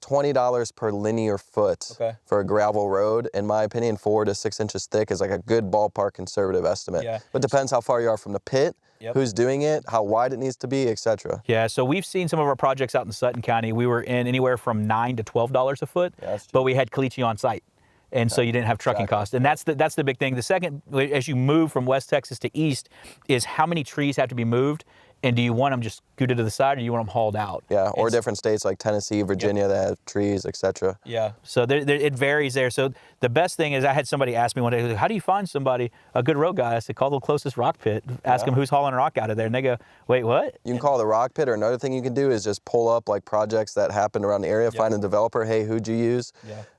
$20 per linear foot for a gravel road. In my opinion, 4 to 6 inches thick is like a good ballpark conservative estimate. Yeah. But depends how far you are from the pit, who's doing it, how wide it needs to be, etc. Yeah, so we've seen some of our projects out in Sutton County. We were in anywhere from $9 to $12 a foot, but we had caliche on site. And so you didn't have trucking costs. And that's the big thing. The second, as you move from West Texas to East, is how many trees have to be moved. And do you want them just scooted to the side, or do you want them hauled out? Yeah, or different states like Tennessee, Virginia that have trees, etc. Yeah, so it varies there. So the best thing is I had somebody ask me one day, how do you find somebody, a good road guy? I said, call the closest rock pit, ask them who's hauling rock out of there. And they go, wait, what? You can call the rock pit, or another thing you can do is just pull up like projects that happen around the area, find a developer, hey, who'd you use?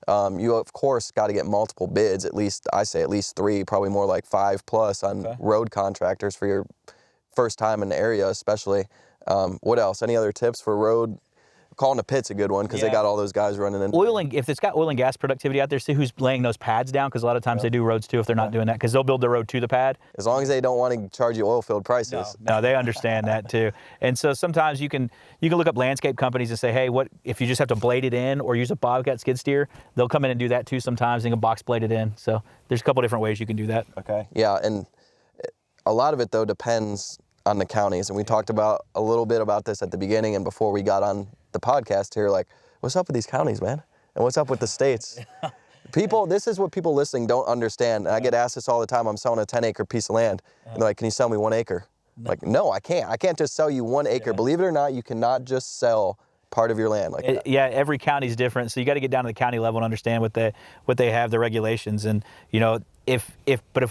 You, of course, got to get multiple bids, at least 3, probably more like 5+ on road contractors for your first time in the area, especially. What else? Any other tips for road? Calling the pit's a good one because they got all those guys running in. If it's got oil and gas productivity out there, see who's laying those pads down, because a lot of times they do roads too if they're not doing that, because they'll build the road to the pad. As long as they don't want to charge you oil field prices. No, they understand that too. And so sometimes you can look up landscape companies and say, hey, what if you just have to blade it in or use a Bobcat skid steer? They'll come in and do that too sometimes. They can box blade it in. So there's a couple different ways you can do that. Okay. Yeah, and a lot of it though depends on the counties, and we talked about a little bit about this at the beginning and before we got on the podcast here, like, what's up with these counties, man? And what's up with the states? People, this is what people listening don't understand. And I get asked this all the time. I'm selling a 10-acre piece of land. And they're like, can you sell me 1 acre? Like, no, I can't. I can't just sell you 1 acre. Believe it or not, you cannot just sell part of your land like that. Yeah, every county is different. So you got to get down to the county level and understand what they have, the regulations. And, you know, if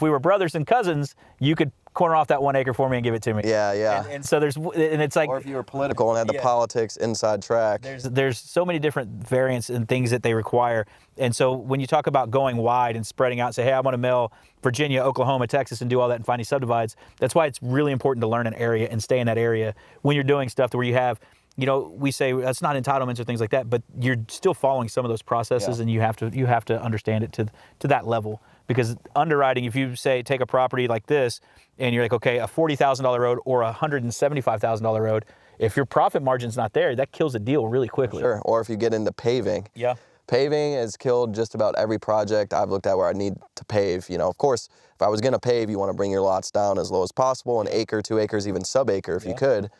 we were brothers and cousins, you could corner off that 1 acre for me and give it to me. Yeah. And so it's like, or if you were political and had the politics inside track. There's so many different variants and things that they require. And so when you talk about going wide and spreading out and say, hey, I want to mill Virginia, Oklahoma, Texas, and do all that and find these subdivides, that's why it's really important to learn an area and stay in that area when you're doing stuff to where you have, you know, we say that's not entitlements or things like that, but you're still following some of those processes, and you have to understand it to that level. Because underwriting, if you say take a property like this and you're like, okay, a $40,000 road or a $175,000 road, if your profit margin's not there, that kills a deal really quickly. Sure. Or if you get into paving. Yeah. Paving has killed just about every project I've looked at where I need to pave. You know, of course, if I was going to pave, you want to bring your lots down as low as possible, 1 acre, 2 acres, even sub-acre if you could.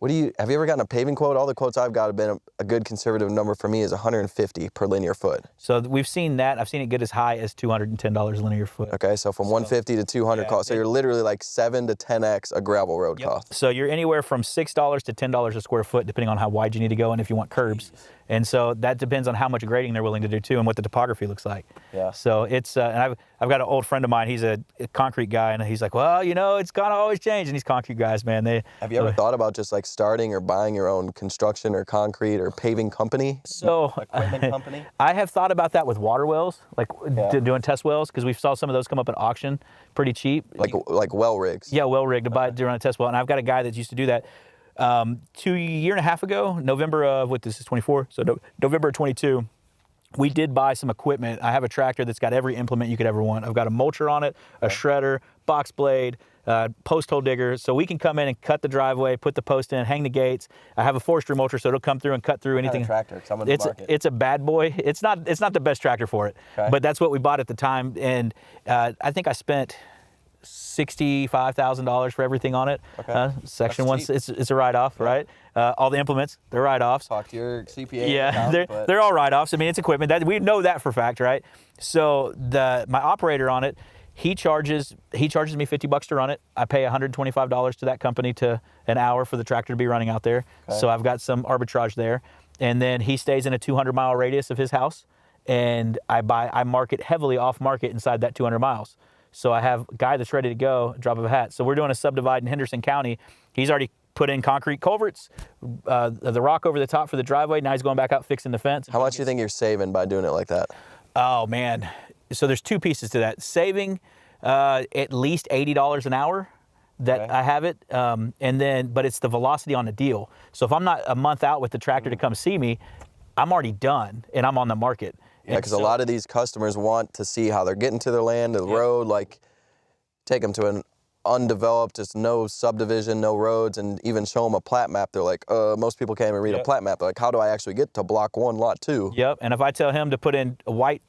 Have you ever gotten a paving quote? All the quotes I've got have been a good conservative number for me is $150 per linear foot. So we've seen that. I've seen it get as high as $210 linear foot. Okay, so from $150 to $200 cost. So you're literally like 7 to 10x a gravel road cost. So you're anywhere from $6 to $10 a square foot, depending on how wide you need to go and if you want curbs. And so that depends on how much grading they're willing to do too and what the topography looks like. Yeah. So it's, and I've got an old friend of mine, he's a concrete guy, and he's like, well, you know, it's gonna always change. And these concrete guys, man, Have you ever thought about just like starting or buying your own construction or concrete or paving company? So equipment company? I have thought about that with water wells, like doing test wells, because we saw some of those come up at auction pretty cheap. Like well rigs? Yeah, well rigged to buy to run a test well. And I've got a guy that used to do that. 2 year and a half ago, November of, this is 24, so November of 22, we did buy some equipment. I have a tractor that's got every implement you could ever want. I've got a mulcher on it, a shredder, box blade, post hole digger, so we can come in and cut the driveway, put the post in, hang the gates. I have a forestry mulcher, so it'll come through and cut through anything. Tractor, it's a bad boy. It's not the best tractor for it, but that's what we bought at the time, and I think I spent $65,000 for everything on it. Section 1, it's a write-off, right? All the implements, they're write-offs. Talk to your CPA. Yeah, they're all write-offs. I mean, it's equipment. We know that for a fact, right? So my operator on it, He charges me $50 to run it. I pay $125 to that company to an hour for the tractor to be running out there. Okay. So I've got some arbitrage there. And then he stays in a 200-mile radius of his house, and I market heavily off market inside that 200 miles. So I have a guy that's ready to go, drop of a hat. So we're doing a subdivide in Henderson County. He's already put in concrete culverts, the rock over the top for the driveway. Now he's going back out fixing the fence. How much do you think you're saving by doing it like that? Oh man, so there's two pieces to that. Saving at least $80 an hour that Okay. I have it, but it's the velocity on the deal. So if I'm not a month out with the tractor to come see me, I'm already done and I'm on the market. Yeah, because a lot of these customers want to see how they're getting to their land, the road, like take them to an undeveloped, just no subdivision, no roads, and even show them a plat map. They're like, most people can't even read a plat map. They're like, how do I actually get to block 1, lot 2? Yep, and if I tell him to put in white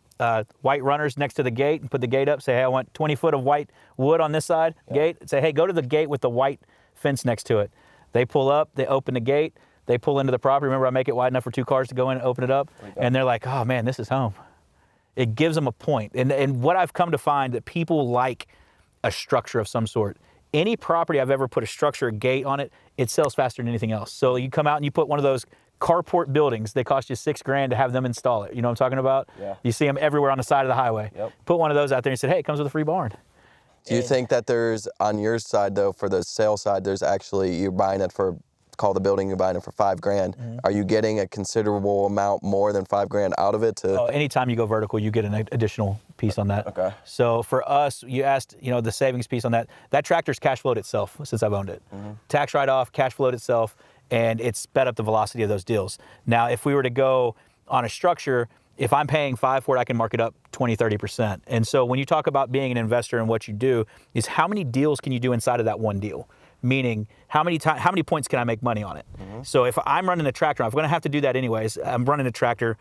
runners next to the gate and put the gate up, say, hey, I want 20 foot of white wood on this side, gate, say, hey, go to the gate with the white fence next to it. They pull up, they open the gate, they pull into the property. Remember, I make it wide enough for 2 cars to go in and open it up, and they're like, oh man, this is home. It gives them a point. And what I've come to find that people like a structure of some sort. Any property I've ever put a structure, a gate on it, it sells faster than anything else. So you come out and you put one of those carport buildings, they cost you $6,000 to have them install it. You know what I'm talking about? Yeah. You see them everywhere on the side of the highway. Yep. Put one of those out there and said, hey, it comes with a free barn. Do you think that there's, on your side though, for the sale side, there's actually, you're buying it for, call the building, you're buying it for $5,000. Are you getting a considerable amount more than $5,000 out of it? Anytime you go vertical, you get an additional piece on that. Okay. So for us, you asked, the savings piece on that. That tractor's cash flowed itself since I've owned it. Tax write-off, cash flowed itself, and it sped up the velocity of those deals. Now, if we were to go on a structure, if I'm paying $5,000 for it, I can mark it up 20, 30%. And so when you talk about being an investor and what you do, is how many deals can you do inside of that one deal? Meaning, how many points can I make money on it? So if I'm running a tractor, I'm going to have to do that anyways. I'm running a tractor.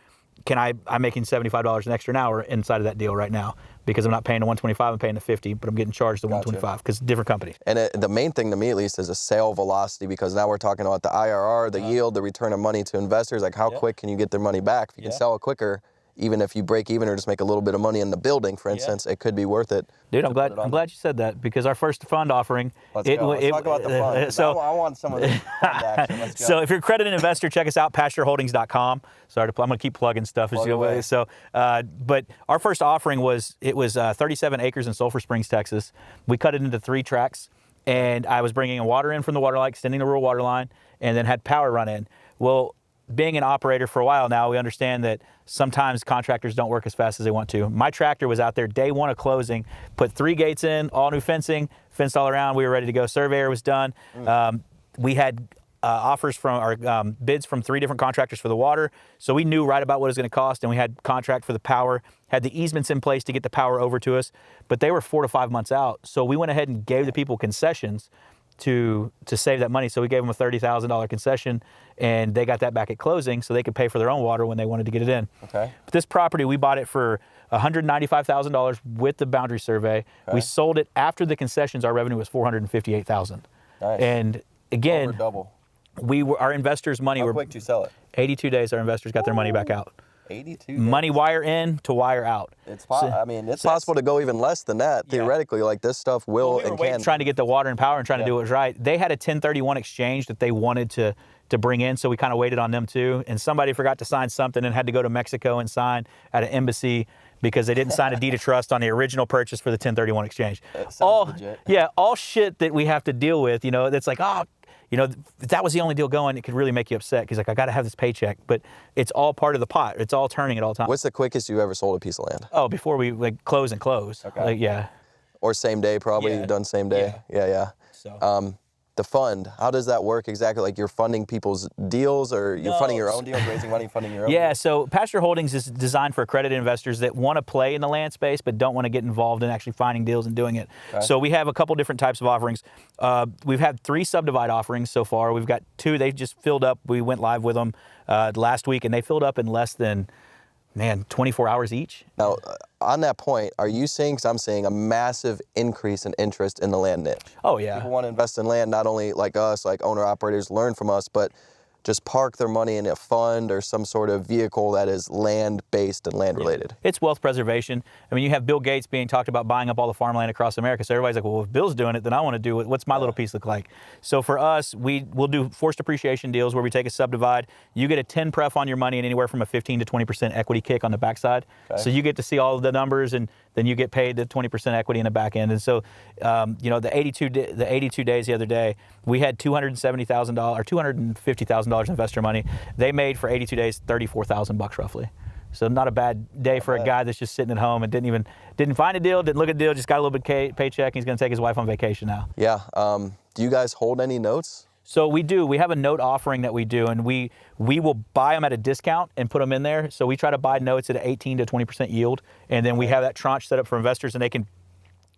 I'm making $75 an extra an hour inside of that deal right now because I'm not paying the $125, I'm paying the $50, but I'm getting charged the $125 because different company. And the main thing to me, at least, is a sale velocity, because now we're talking about the IRR, the yield, the return of money to investors. Like, how quick can you get their money back? If you can sell it quicker, even if you break even or just make a little bit of money in the building, for instance, it could be worth it. Dude, I'm glad you said that, because our first fund offering. Let's go. Let's talk about the fund. So I want some of the fund action. Let's go. So if you're a accredited investor, check us out, pastureholdings.com. Sorry, I'm going to keep plugging stuff. Plug away. So, but our first offering was 37 acres in Sulphur Springs, Texas. We cut it into 3 tracks, and I was bringing water in from the water line, extending the rural water line, and then had power run in. Well, being an operator for a while now, we understand that sometimes contractors don't work as fast as they want to. My tractor was out there day 1 of closing, put 3 gates in, all new fencing, fenced all around. We were ready to go. Surveyor was done. We had offers from our bids from 3 different contractors for the water. So we knew right about what it was going to cost, and we had contract for the power, had the easements in place to get the power over to us, but they were 4 to 5 months out. So we went ahead and gave the people concessions to save that money. So we gave them a $30,000 concession, and they got that back at closing so they could pay for their own water when they wanted to get it in. Okay. But this property, we bought it for $195,000 with the boundary survey. Okay. We sold it after the concessions. Our revenue was $458,000. Nice. And again, Over double. Our investors' money How were quick do you sell it? 82 days. Our investors got their money back out. 82 days. Money wire in to wire out. It's possible to go even less than that, theoretically. Like, this stuff will and can. Trying to get the water and power and trying to do it right. They had a 1031 exchange that they wanted to bring in, so we kind of waited on them too. And somebody forgot to sign something and had to go to Mexico and sign at an embassy because they didn't sign a deed of trust on the original purchase for the 1031 exchange. That sounds legit. Yeah, all shit that we have to deal with. That's like, if that was the only deal going, it could really make you upset because, like, I got to have this paycheck. But it's all part of the pot. It's all turning at all times. What's the quickest you ever sold a piece of land? Oh, before we close. Okay. Yeah. Or same day, probably. Yeah. You've done same day. Yeah. So. The fund, how does that work exactly? Like, you're funding people's deals, or you're funding your own deals, raising money, funding your own Yeah, deals? so Pasture Holdings is designed for accredited investors that want to play in the land space but don't want to get involved in actually finding deals and doing it. Okay. So we have a couple different types of offerings. We've had 3 subdivide offerings so far. We've got 2. They just filled up. We went live with them last week, and they filled up in less than 24 hours each. Now, on that point, are you seeing, because I'm seeing a massive increase in interest in the land niche. Oh, yeah. People want to invest in land, not only like us, like owner-operators, learn from us, but just park their money in a fund or some sort of vehicle that is land-based and land-related. It's wealth preservation. I mean, you have Bill Gates being talked about buying up all the farmland across America. So everybody's like, well, if Bill's doing it, then I want to do it. What's my little piece look like? So for us, we'll do forced appreciation deals where we take a subdivide. You get a 10 pref on your money and anywhere from a 15 to 20% equity kick on the backside. Okay. So you get to see all of the numbers, and then you get paid the 20% equity in the back end. And so, the 82 days the other day, we had $270,000 or $250,000 investor money. They made for 82 days $34,000 roughly. So not a bad day for a guy that's just sitting at home and didn't find a deal, didn't look at a deal, just got a little bit paycheck. And he's going to take his wife on vacation now. Yeah. Do you guys hold any notes? So we do. We have a note offering that we do, and we will buy them at a discount and put them in there. So we try to buy notes at an 18 to 20% yield, and then we have that tranche set up for investors, and they can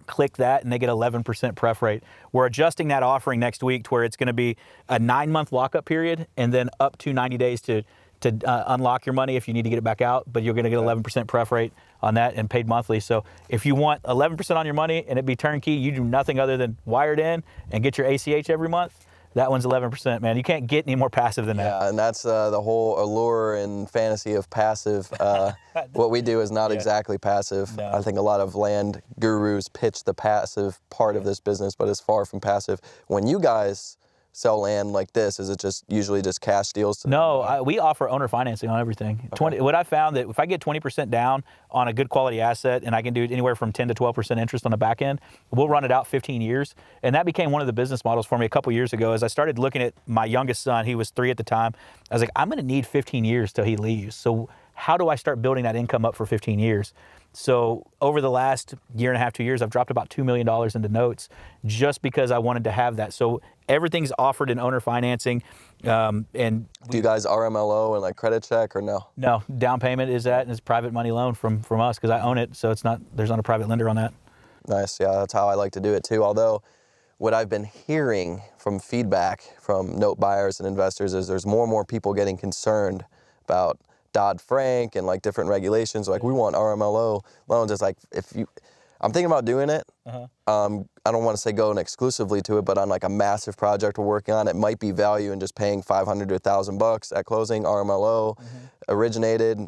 click that and they get 11% pref rate. We're adjusting that offering next week to where it's going to be a 9-month lockup period and then up to 90 days to unlock your money if you need to get it back out, but you're going to get 11% pref rate on that and paid monthly. So if you want 11% on your money and it be turnkey, you do nothing other than wire it in and get your ACH every month. That one's 11%, man. You can't get any more passive than that. Yeah, and that's the whole allure and fantasy of passive. What we do is not exactly passive. No. I think a lot of land gurus pitch the passive part of this business, but it's far from passive. When you guys sell land like this, is it just usually just cash deals? No, we offer owner financing on everything. Okay. What I found that if I get 20% down on a good quality asset and I can do anywhere from 10 to 12% interest on the back end, we'll run it out 15 years. And that became one of the business models for me a couple years ago. As I started looking at my youngest son, he was 3 at the time, I was like, I'm going to need 15 years till he leaves. So how do I start building that income up for 15 years? So over the last year and a half, 2 years, I've dropped about $2 million into notes just because I wanted to have that. So everything's offered in owner financing. And do you guys RMLO and like credit check or no? No, down payment is that, and it's private money loan from us because I own it. So there's not a private lender on that. Nice, yeah, that's how I like to do it too. Although what I've been hearing from feedback from note buyers and investors is there's more and more people getting concerned about Dodd-Frank and like different regulations. Like we want RMLO loans. It's like I'm thinking about doing it. I don't want to say going exclusively to it, but on like a massive project we're working on, it might be value in just paying $500 to $1,000 at closing, RMLO, originated,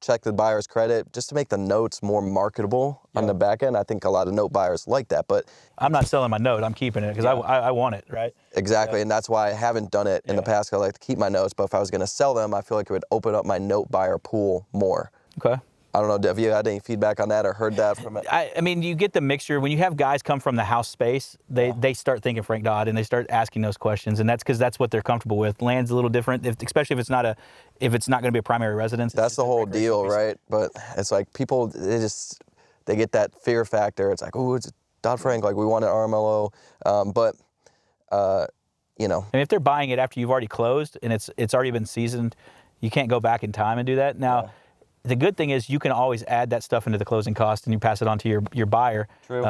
check the buyer's credit, just to make the notes more marketable on the back end. I think a lot of note buyers like that, but I'm not selling my note. I'm keeping it because I want it, right? Exactly, and that's why I haven't done it in the past. I like to keep my notes, but if I was going to sell them, I feel like it would open up my note buyer pool more. Okay. I don't know, have you had any feedback on that or heard that from it? I mean, you get the mixture. When you have guys come from the house space, they start thinking Frank Dodd and they start asking those questions, and that's because that's what they're comfortable with. Land's a little different, especially if it's not going to be a primary residence. That's the whole deal, right? But it's like people, they get that fear factor. It's like, oh, it's Dodd-Frank, like we want an RMLO, you know. And if they're buying it after you've already closed and it's already been seasoned, you can't go back in time and do that. Now, the good thing is you can always add that stuff into the closing cost and you pass it on to your buyer. True.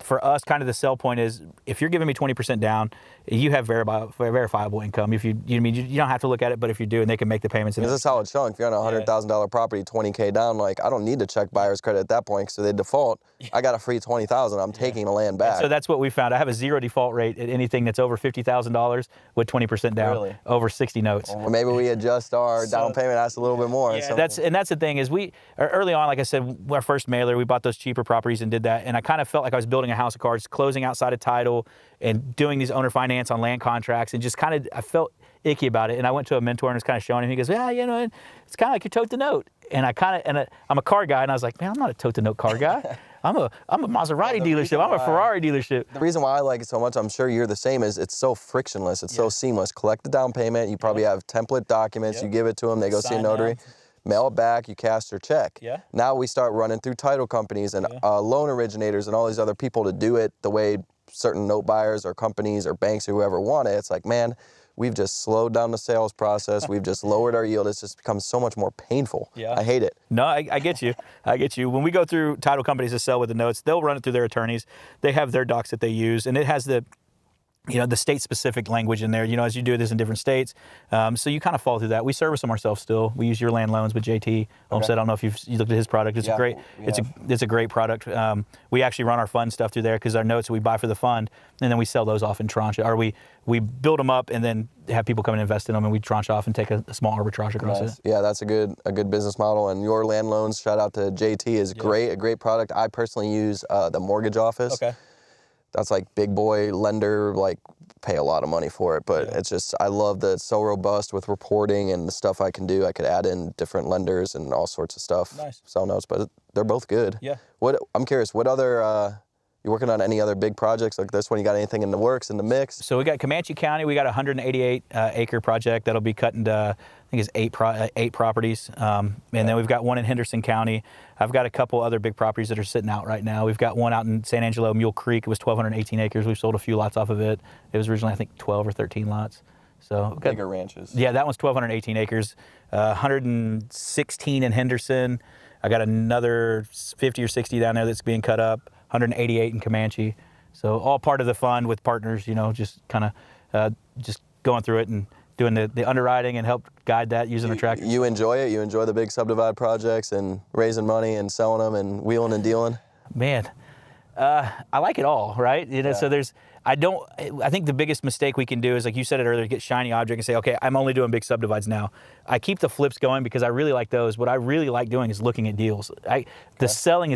For us, kind of the sell point is if you're giving me 20% down, you have verifiable income. If you don't have to look at it, but if you do, and they can make the payments. It's a solid chunk. If you're on a $100,000 property, 20K down, like I don't need to check buyer's credit at that point because they default. I got a free $20,000. I'm taking the land back. And so that's what we found. I have a 0 default rate at anything that's over $50,000 with 20% down, over 60 notes. Or maybe we adjust our down payment, that's a little bit more. Yeah, that's the thing is we early on, like I said, our first mailer, we bought those cheaper properties and did that, and I kind of felt like I was building a house of cards, closing outside of title and doing these owner finance on land contracts, and just kind of I felt icky about it. And I went to a mentor and was kind of showing him. He goes, yeah, it's kind of like you tote the note. And I'm a car guy, and I was like, man, I'm not a tote the note car guy. I'm a Maserati dealership. I'm a Ferrari dealership. The reason why I like it so much, I'm sure you're the same, is it's so frictionless. It's so seamless. Collect the down payment. You probably have template documents. You give it to them. They go see a notary. Mail it back, you cash their check. Now we start running through title companies and loan originators and all these other people to do it the way certain note buyers or companies or banks or whoever want it. It's like, man, we've just slowed down the sales process. We've just lowered our yield. It's just become so much more painful. I hate it. No, I get you. I get you. When we go through title companies to sell with the notes, they'll run it through their attorneys. They have their docs that they use, and it has the the state-specific language in there, as you do this in different states. So you kind of fall through that. We service them ourselves still. We use Your Land Loans with JT Homestead. I don't know if you looked at his product. It's a great product. We actually run our fund stuff through there because our notes we buy for the fund, and then we sell those off in tranche. Or we build them up and then have people come and invest in them, and we tranche off and take a small arbitrage across it. Yeah, that's a good business model. And Your Land Loans, shout out to JT, is a great product. I personally use the mortgage office. Okay. That's like big boy lender, like pay a lot of money for it, but it's just, I love that it's so robust with reporting and the stuff I can do. I could add in different lenders and all sorts of stuff. Nice. Sell notes, but they're both good. Yeah. I'm curious, what other, you working on any other big projects like this one? You got anything in the works, in the mix? So we got Comanche County. We got a 188 acre project that'll be cut into, I think it's eight properties. And then we've got one in Henderson County. I've got a couple other big properties that are sitting out right now. We've got one out in San Angelo, Mule Creek. It was 1,218 acres. We've sold a few lots off of it. It was originally, I think, 12 or 13 lots. So bigger ranches. Yeah, that one's 1,218 acres. 116 in Henderson. I got another 50 or 60 down there that's being cut up. 188 in Comanche. So all part of the fund with partners, just kind of just going through it and doing the underwriting and help guide that using a tractor. You enjoy it? You enjoy the big subdivide projects and raising money and selling them and wheeling and dealing? Man, I like it all, right? So I think the biggest mistake we can do is, like you said it earlier, get shiny object and say, okay, I'm only doing big subdivides now. I keep the flips going because I really like those. What I really like doing is looking at deals. The selling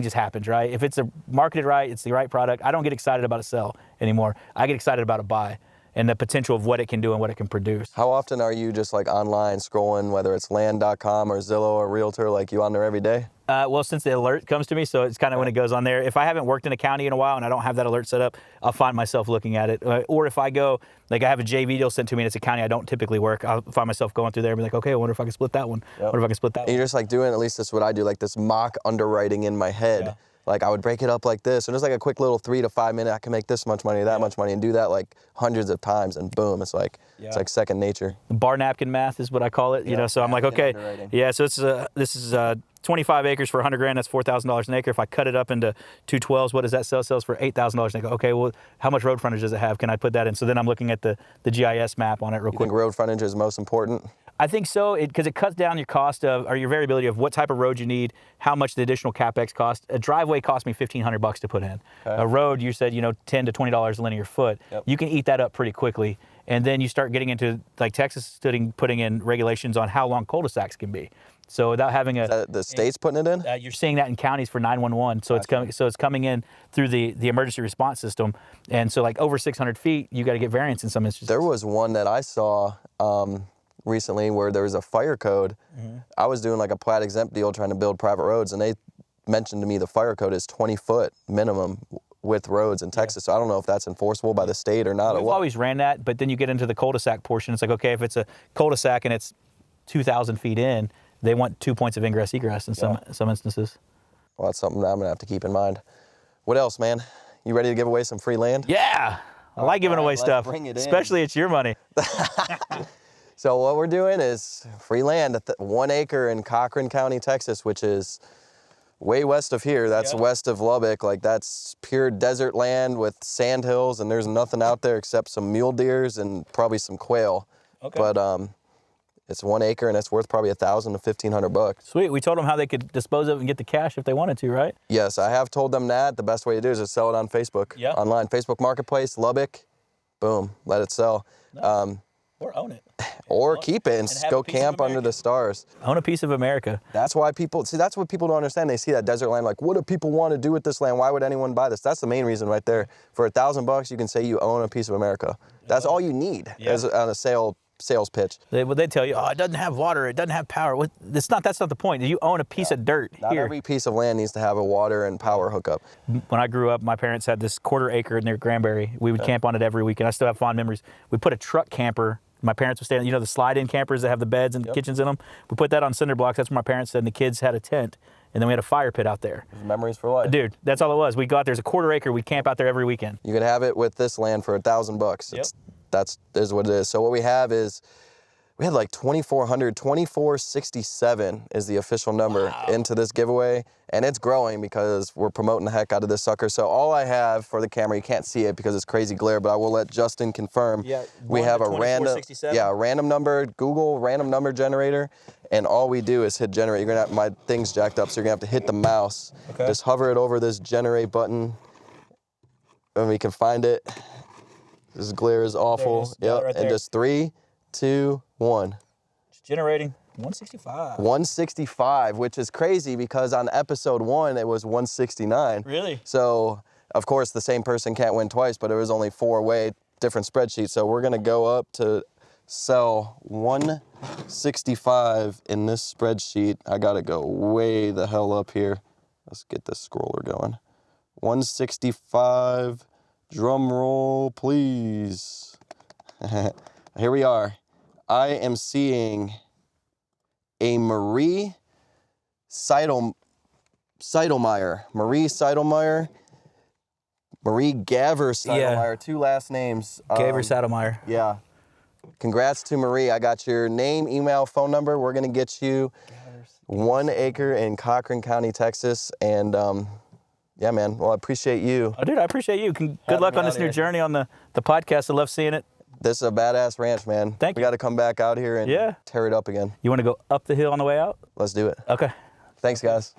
just happens, right? If it's marketed right, it's the right product. I don't get excited about a sell anymore. I get excited about a buy and the potential of what it can do and what it can produce. How often are you just like online scrolling, whether it's land.com or Zillow or Realtor, like you on there every day? Well, since the alert comes to me, so it's kind of when it goes on there. If I haven't worked in a county in a while and I don't have that alert set up, I'll find myself looking at it. Or if I go, like I have a JV deal sent to me and it's a county I don't typically work, I'll find myself going through there and be like, okay, I wonder if I can split that one. I wonder if I can split that one. And you're just like doing, at least that's what I do, like this mock underwriting in my head. Yeah. Like I would break it up like this, and it's like a quick little 3 to 5 minute, I can make this much money, that much money, and do that like hundreds of times, and boom, it's like second nature. Bar napkin math is what I call it, so I'm like, okay, so this is 25 acres for 100 grand, that's $4,000 an acre. If I cut it up into 212s, what does that sell? Sells for $8,000 an acre. Okay, well, how much road frontage does it have? Can I put that in? So then I'm looking at the GIS map on it real quick. You think road frontage is most important? I think so, because it cuts down your cost or your variability of what type of road you need, how much the additional CapEx costs. A driveway cost me $1,500 to put in. Okay. A road, you said, $10 to $20 a linear foot. Yep. You can eat that up pretty quickly. And then you start getting into, like Texas putting in regulations on how long cul-de-sacs can be. So without having the state's putting it in? You're seeing that in counties for 911. So it's coming in through the emergency response system. And so like over 600 feet, you got to get variance in some instances. There was one that I saw recently where there was a fire code. I was doing like a plat exempt deal trying to build private roads, and they mentioned to me the fire code is 20 foot minimum with roads in Texas. So I don't know if that's enforceable by the state or not. We've always ran that, but then you get into the cul-de-sac portion. It's like, okay, if it's a cul-de-sac and it's 2,000 feet in, they want 2 points of ingress egress in some instances. Well, that's something that I'm gonna have to keep in mind. What else, man? You ready to give away some free land? Yeah, I like giving away stuff, especially it's your money. So what we're doing is free land at 1 acre in Cochran County, Texas, which is way west of here. That's west of Lubbock. Like that's pure desert land with sand hills, and there's nothing out there except some mule deers and probably some quail. Okay. But it's 1 acre and it's worth probably $1,000 to $1,500. Sweet. We told them how they could dispose of it and get the cash if they wanted to, right? Yes, I have told them that. The best way to do is just sell it on Facebook. Yeah. Online, Facebook Marketplace, Lubbock. Boom, let it sell. Nice. Or own it. Or keep it and go camp under the stars. Own a piece of America. That's why that's what people don't understand. They see that desert land, like, what do people want to do with this land? Why would anyone buy this? That's the main reason right there. For $1,000, you can say you own a piece of America. That's all you need on a sales pitch. They tell you, oh, it doesn't have water, it doesn't have power. That's not the point. You own a piece of dirt Not here. Every piece of land needs to have a water and power hookup. When I grew up, my parents had this 1/4 acre near Granbury. We would camp on it every weekend. I still have fond memories. We put a truck camper. My parents would stay, the slide-in campers that have the beds and kitchens in them. We put that on cinder blocks. That's where my parents said, and the kids had a tent. And then we had a fire pit out there. Memories for life. Dude, that's all it was. We got there's a 1/4 acre. We camp out there every weekend. You could have it with this land for $1,000. That is what it is. So what we have is, we had like 2,400, 2,467 is the official number into this giveaway. And it's growing because we're promoting the heck out of this sucker. So all I have for the camera, you can't see it because it's crazy glare, but I will let Justin confirm. Yeah, we have a random, 2467? a random number, Google random number generator. And all we do is hit generate. You're gonna have, my thing's jacked up, so you're gonna have to hit the mouse. Okay. Just hover it over this generate button and we can find it. This glare is awful. There it is. Got it right And there. just 3, 2, 1. It's generating 165. 165, which is crazy because on episode 1 it was 169. Really? So of course the same person can't win twice, but it was only 4-way different spreadsheets. So we're gonna go up to sell 165 in this spreadsheet. I gotta go way the hell up here. Let's get this scroller going. 165, drum roll please. Here we are. I am seeing a Marie Seidelmeyer. Marie Seidelmeyer. Marie Gaver Seidelmeyer. 2 last names. Gaver Saddlemeyer. Yeah. Congrats to Marie. I got your name, email, phone number. We're going to get you 1 acre in Cochran County, Texas. And yeah, man. Well, I appreciate you. Oh, dude, I appreciate you. Good Having luck me on out this new here. journey on the podcast. I love seeing it. This is a badass ranch, man. Thank We you. got to come back out here and tear it up again. You want to go up the hill on the way out? Let's do it. Okay. Thanks, guys.